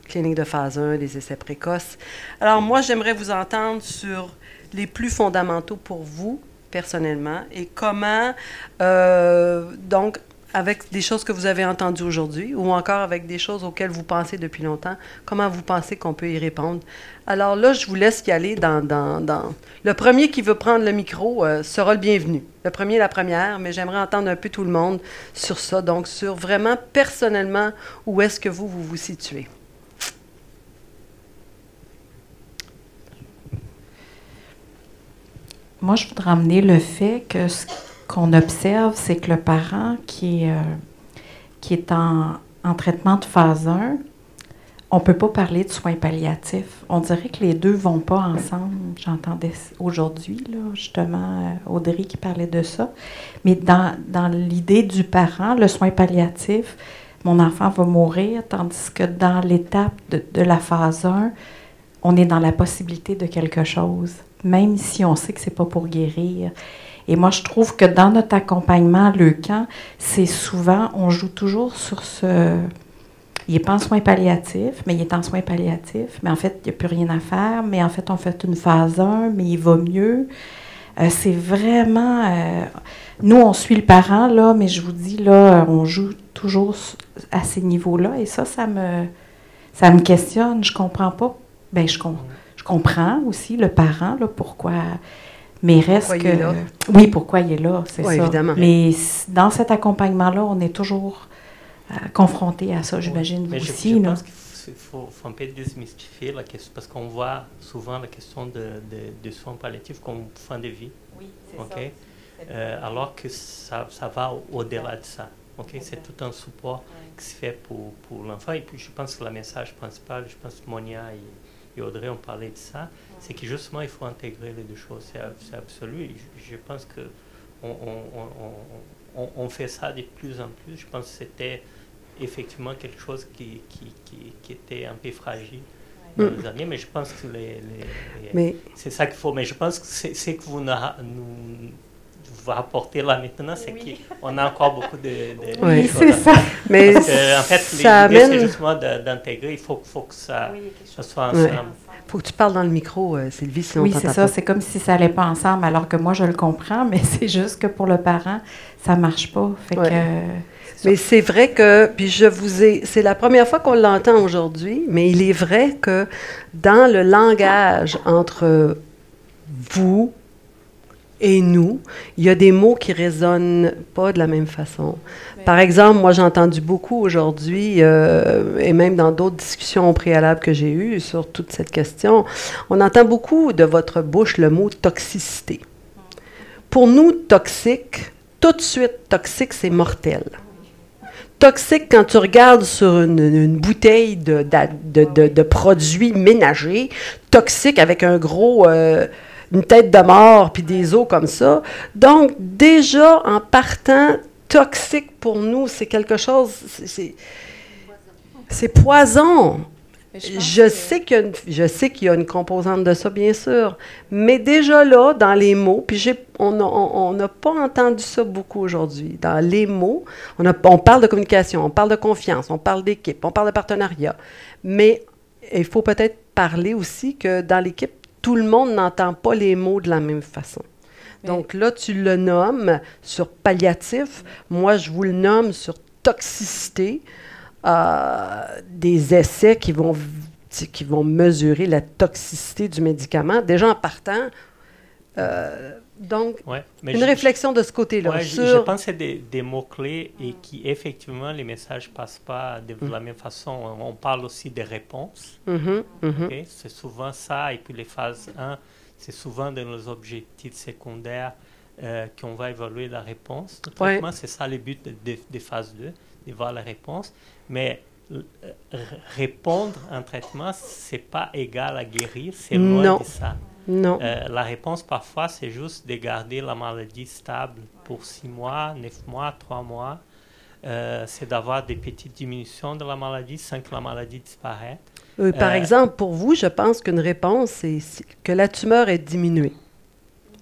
clinique de phase 1, des essais précoces. Alors, moi, j'aimerais vous entendre sur les plus fondamentaux pour vous, personnellement, et comment, donc, avec des choses que vous avez entendues aujourd'hui ou encore avec des choses auxquelles vous pensez depuis longtemps, comment vous pensez qu'on peut y répondre? Alors là, je vous laisse y aller dans... Le premier qui veut prendre le micro sera le bienvenu. Le premier, la première, mais j'aimerais entendre un peu tout le monde sur ça. Donc, sur vraiment, personnellement, où est-ce que vous situez? Moi, je voudrais amener le fait que ce qu'on observe, c'est que le parent qui est en traitement de phase 1, on ne peut pas parler de soins palliatifs. On dirait que les deux ne vont pas ensemble. J'entendais aujourd'hui, là, justement, Audrey qui parlait de ça. Mais dans l'idée du parent, le soin palliatif, mon enfant va mourir, tandis que dans l'étape de la phase 1, on est dans la possibilité de quelque chose, même si on sait que c'est pas pour guérir. Et moi, je trouve que dans notre accompagnement, le camp, c'est souvent, on joue toujours sur ce... Il n'est pas en soins palliatifs, mais il est en soins palliatifs. Mais en fait, il n'y a plus rien à faire. Mais en fait, on fait une phase 1, mais il va mieux. C'est vraiment... nous, on suit le parent, là, mais je vous dis, là, on joue toujours à ces niveaux-là. Et ça me questionne. Je comprends pas. Bien, je comprends aussi le parent, là, pourquoi... Mais reste pourquoi que... il est là. Oui, pourquoi il est là, c'est Oui, ça. évidemment. Mais dans cet accompagnement-là, on est toujours confronté à ça, j'imagine, vous aussi. Je là. pense qu'il faut un peu démystifier la question, parce qu'on voit souvent la question de soins palliatifs comme fin de vie. Oui, c'est Okay? Alors que ça va au-delà de ça. Okay? C'est tout un support qui se fait pour l'enfant. Et puis, je pense que le message principal, je pense que Monia et Audrey ont parlé de ça, c'est que justement, il faut intégrer les deux choses. C'est absolu. Et je pense qu'on fait ça de plus en plus. Je pense que c'était effectivement quelque chose qui était un peu fragile dans les années, mais je pense que c'est ça qu'il faut. Mais je pense que c'est que vous rapportez là maintenant, c'est qu'on a encore beaucoup de oui, choses c'est ça. Mais parce que, en fait, l'idée, c'est justement d'intégrer. Il faut que ça soit ensemble. Il faut que tu parles dans le micro, Sylvie, sinon oui, c'est ça. C'est comme si ça n'allait pas ensemble, alors que moi, je le comprends, mais c'est juste que pour le parent, ça ne marche pas. Fait que, mais c'est vrai que, puis c'est la première fois qu'on l'entend aujourd'hui, mais il est vrai que dans le langage entre vous et nous, il y a des mots qui résonnent pas de la même façon. Par exemple, moi, j'ai entendu beaucoup aujourd'hui, et même dans d'autres discussions préalables que j'ai eues sur toute cette question, on entend beaucoup de votre bouche le mot toxicité. Pour nous, toxique, tout de suite, toxique, c'est mortel. Toxique, quand tu regardes sur une bouteille de produits ménagers, toxique avec un gros... une tête de mort, puis des os comme ça. Donc, déjà, en partant, toxique pour nous, c'est quelque chose... C'est poison. Je sais qu'il y a une composante de ça, bien sûr. Mais déjà là, dans les mots, puis on n'a pas entendu ça beaucoup aujourd'hui. Dans les mots, on parle de communication, on parle de confiance, on parle d'équipe, on parle de partenariat. Mais il faut peut-être parler aussi que dans l'équipe, tout le monde n'entend pas les mots de la même façon. Donc là, tu le nommes sur palliatif. Moi, je vous le nomme sur toxicité. Des essais qui vont mesurer la toxicité du médicament. Déjà en partant, donc, une réflexion de ce côté-là. Ouais, je pense que c'est des mots-clés et qui, effectivement, les messages ne passent pas de la même façon. On parle aussi des réponses. Okay? C'est souvent ça. Et puis les phases 1, c'est souvent dans nos objectifs secondaires qu'on va évaluer la réponse. Le traitement, c'est ça le but des phases 2, de voir la réponse. Mais répondre à un traitement, ce n'est pas égal à guérir. C'est loin de ça. Non. La réponse, parfois, c'est juste de garder la maladie stable pour 6 mois, 9 mois, 3 mois. C'est d'avoir des petites diminutions de la maladie sans que la maladie disparaisse. Par exemple, pour vous, je pense qu'une réponse, c'est que la tumeur est diminuée.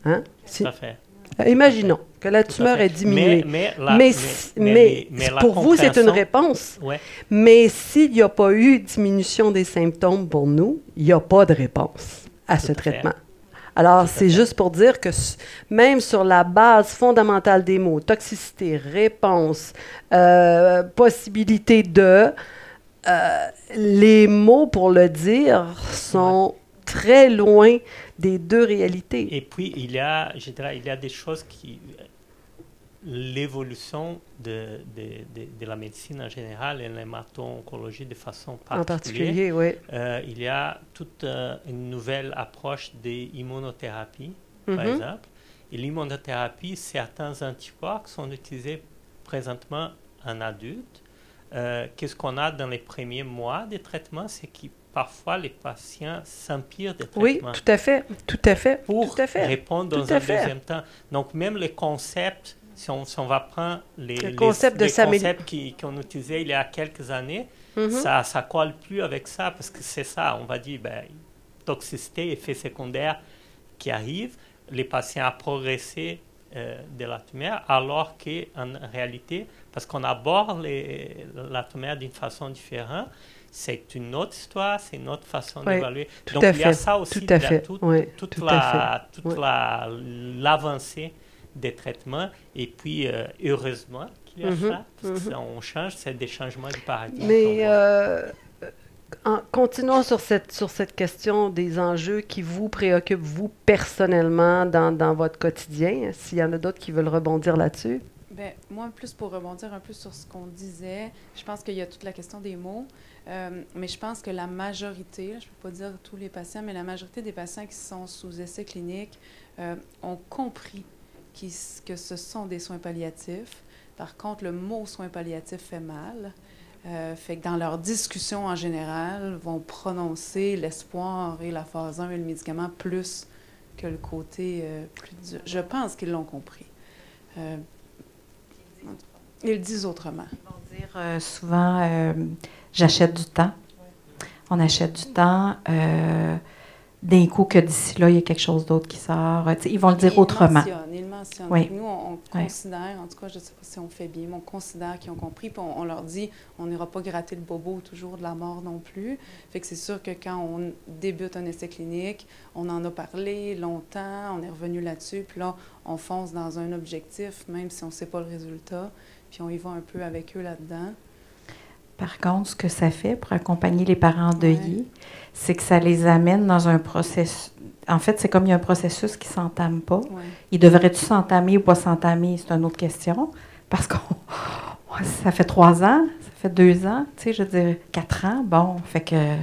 Hein? Tout à fait. Imaginons que la tumeur est diminuée. Mais pour vous, c'est une réponse. Ouais. Mais s'il n'y a pas eu diminution des symptômes pour nous, il n'y a pas de réponse à ce traitement. Alors, c'est juste pour dire que même sur la base fondamentale des mots, toxicité, réponse, possibilité de, les mots pour le dire sont très loin des deux réalités. Et puis, il y a des choses qui... L'évolution de la médecine en général et l'hémato-oncologie de façon particulière. En particulier, oui. Il y a toute une nouvelle approche des immunothérapies, par exemple. Et l'immunothérapie, certains anticorps sont utilisés présentement en adultes. Qu'est-ce qu'on a dans les premiers mois de traitement? C'est que parfois les patients s'empirent des traitements. Oui, tout à fait. Pour répondre dans un deuxième temps. Donc, même les concepts, si on va prendre les concepts qu'on utilisait il y a quelques années, ça ne colle plus avec ça parce que c'est ça. On va dire, toxicité, effets secondaires qui arrivent, les patients ont progressé de la tumeur, alors qu'en réalité, parce qu'on aborde la tumeur d'une façon différente, c'est une autre histoire, c'est une autre façon d'évaluer. Donc, il y a ça aussi, toute l'avancée des traitements, et puis, heureusement qu'il y a ça, parce que on change, c'est des changements du paradigme. Mais continuons sur cette question des enjeux qui vous préoccupent, vous, personnellement, dans votre quotidien. S'il y en a d'autres qui veulent rebondir là-dessus. Bien, moi, plus pour rebondir un peu sur ce qu'on disait, je pense qu'il y a toute la question des mots, mais je pense que la majorité, je ne peux pas dire tous les patients, mais la majorité des patients qui sont sous essai clinique ont compris que ce sont des soins palliatifs. Par contre, le mot soins palliatifs fait mal. Fait que dans leur discussion en général, vont prononcer l'espoir et la phase 1 et le médicament plus que le côté plus dur. Je pense qu'ils l'ont compris. Ils le disent autrement. Ils vont dire souvent j'achète du temps. On achète du temps. D'un coup, que d'ici là, il y a quelque chose d'autre qui sort. Ils vont le dire autrement. Ils le mentionnent. Oui. Nous, on considère, en tout cas, je ne sais pas si on fait bien, mais on considère qu'ils ont compris, puis on leur dit, on n'ira pas gratter le bobo toujours de la mort non plus. Fait que c'est sûr que quand on débute un essai clinique, on en a parlé longtemps, on est revenu là-dessus, puis là, on fonce dans un objectif, même si on ne sait pas le résultat, puis on y va un peu avec eux là-dedans. Par contre, ce que ça fait pour accompagner les parents endeuillés, c'est que ça les amène dans un processus. En fait, c'est comme il y a un processus qui ne s'entame pas. Ouais. Il devrait-tu s'entamer ou pas s'entamer? C'est une autre question. Parce que ça fait 3 ans, ça fait 2 ans, tu sais, je veux dire 4 ans. Bon, fait que.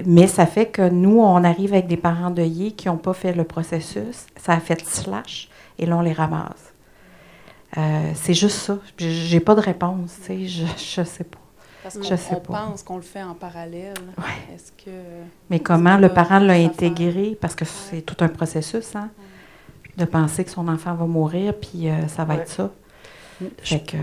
Mais ça fait que nous, on arrive avec des parents endeuillés qui n'ont pas fait le processus. Ça a fait slash et là, on les ramasse. C'est juste ça. J'ai pas de réponse, tu sais, je sais pas. Parce qu'on pense qu'on le fait en parallèle. Ouais. Est-ce que... Mais comment le parent l'a intégré? Parce que c'est tout un processus, hein? De penser que son enfant va mourir, puis ça va être ça. Fait que...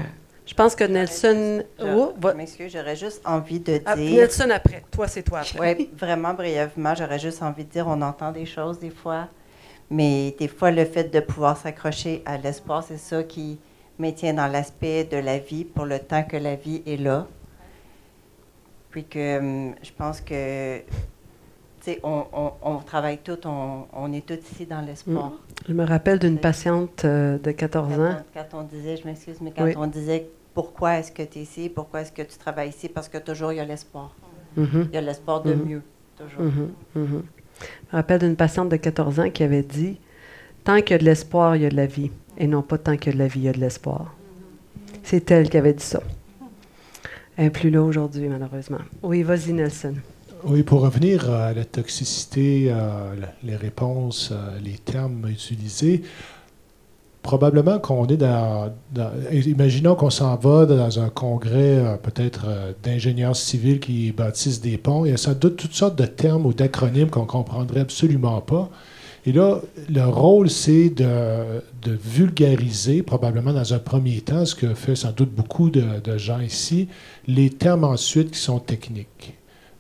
Je pense que Nelson... Je m'excuse, j'aurais juste envie de dire... Nelson après. Toi, c'est toi après. Oui, vraiment brièvement, j'aurais juste envie de dire, on entend des choses des fois, mais des fois, le fait de pouvoir s'accrocher à l'espoir, c'est ça qui maintient dans l'aspect de la vie pour le temps que la vie est là. Puis que je pense que, tu sais, on travaille tous, on est tous ici dans l'espoir. Je me rappelle d'une patiente de 14 ans. Quand on disait, je m'excuse, mais quand on disait pourquoi est-ce que tu es ici, pourquoi est-ce que tu travailles ici, parce que toujours il y a l'espoir. Il y a l'espoir de mieux, toujours. Je me rappelle d'une patiente de 14 ans qui avait dit « Tant qu'il y a de l'espoir, il y a de la vie. Et non pas tant qu'il y a de la vie, il y a de l'espoir. » C'est elle qui avait dit ça. Elle n'est plus là aujourd'hui, malheureusement. Oui, vas-y, Nelson. Oui, pour revenir à la toxicité, les réponses, les termes utilisés, probablement qu'on est imaginons qu'on s'en va dans un congrès peut-être d'ingénieurs civils qui bâtissent des ponts. Il y a sans doute toutes sortes de termes ou d'acronymes qu'on ne comprendrait absolument pas. Et là, le rôle, c'est de vulgariser, probablement dans un premier temps, ce que fait sans doute beaucoup de gens ici, les termes ensuite qui sont techniques.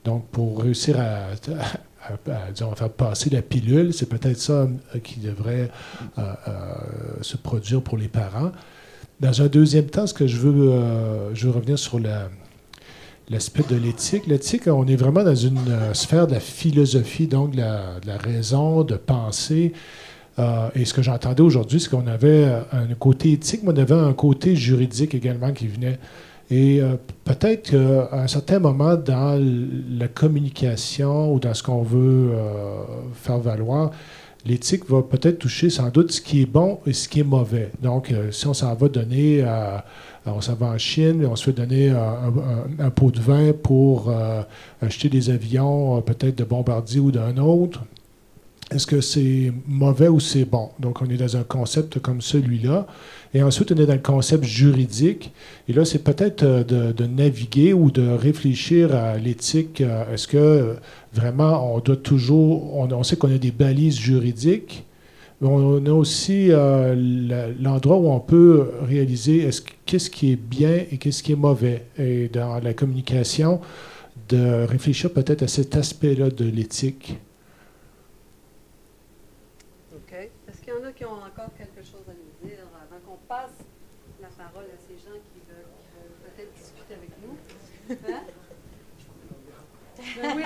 Donc, pour réussir disons, à faire passer la pilule, c'est peut-être ça qui devrait se produire pour les parents. Dans un deuxième temps, ce que je veux revenir sur l'aspect de l'éthique. L'éthique, on est vraiment dans une sphère de la philosophie, donc de la raison, de penser. Et ce que j'entendais aujourd'hui, c'est qu'on avait un côté éthique, mais on avait un côté juridique également qui venait. Et peut-être qu'à un certain moment, dans la communication ou dans ce qu'on veut faire valoir, l'éthique va peut-être toucher sans doute ce qui est bon et ce qui est mauvais. Donc, si on s'en va donner on s'en va en Chine, on se fait donner un pot de vin pour acheter des avions, peut-être de Bombardier ou d'un autre. Est-ce que c'est mauvais ou c'est bon? Donc, on est dans un concept comme celui-là. Et ensuite, on est dans le concept juridique. Et là, c'est peut-être de naviguer ou de réfléchir à l'éthique. Est-ce que vraiment, on doit toujours... On sait qu'on a des balises juridiques, mais on a aussi l'endroit où on peut réaliser qu'est-ce qui est bien et qu'est-ce qui est mauvais. Et dans la communication, de réfléchir peut-être à cet aspect-là de l'éthique. OK. Est-ce qu'il y en a qui ont encore quelque chose à nous dire avant qu'on passe la parole à ces gens qui veulent peut-être discuter avec nous? Hein? Ben oui.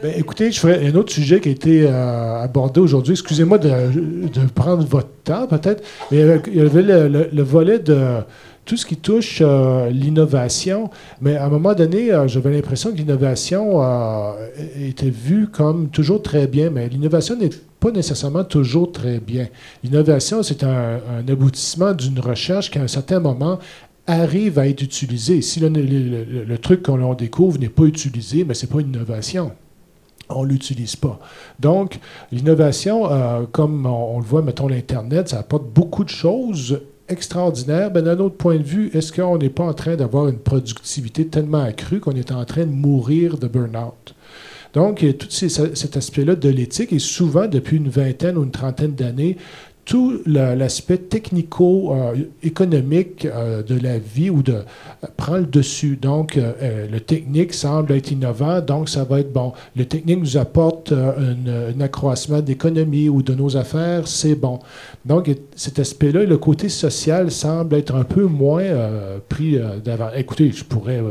Bien, écoutez, je ferai un autre sujet qui a été abordé aujourd'hui. Excusez-moi de prendre votre temps, peut-être, mais il y avait le volet de tout ce qui touche l'innovation. Mais à un moment donné, j'avais l'impression que l'innovation était vue comme toujours très bien, mais l'innovation n'est pas nécessairement toujours très bien. L'innovation, c'est un aboutissement d'une recherche qui, à un certain moment, arrive à être utilisée. Si le truc qu'on découvre n'est pas utilisé, mais ce n'est pas une innovation. On ne l'utilise pas. Donc, l'innovation, comme on le voit, mettons, l'Internet, ça apporte beaucoup de choses extraordinaires. Mais d'un autre point de vue, est-ce qu'on n'est pas en train d'avoir une productivité tellement accrue qu'on est en train de mourir de burn-out? Donc, il y a tout cet aspect-là de l'éthique. Et souvent, depuis une vingtaine ou une trentaine d'années, tout l'aspect technico-économique de la vie prend le dessus. Donc, le technique semble être innovant, donc ça va être bon. Le technique nous apporte un accroissement d'économie ou de nos affaires, c'est bon. Donc, cet aspect-là, le côté social semble être un peu moins pris d'avant. Écoutez, je pourrais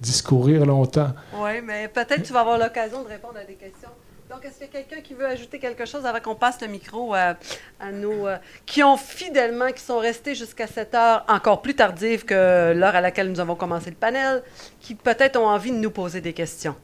discourir longtemps. Oui, mais peut-être tu vas avoir l'occasion de répondre à des questions. Donc, est-ce qu'il y a quelqu'un qui veut ajouter quelque chose avant qu'on passe le micro à nos... qui ont fidèlement, qui sont restés jusqu'à cette heure encore plus tardive que l'heure à laquelle nous avons commencé le panel, qui peut-être ont envie de nous poser des questions?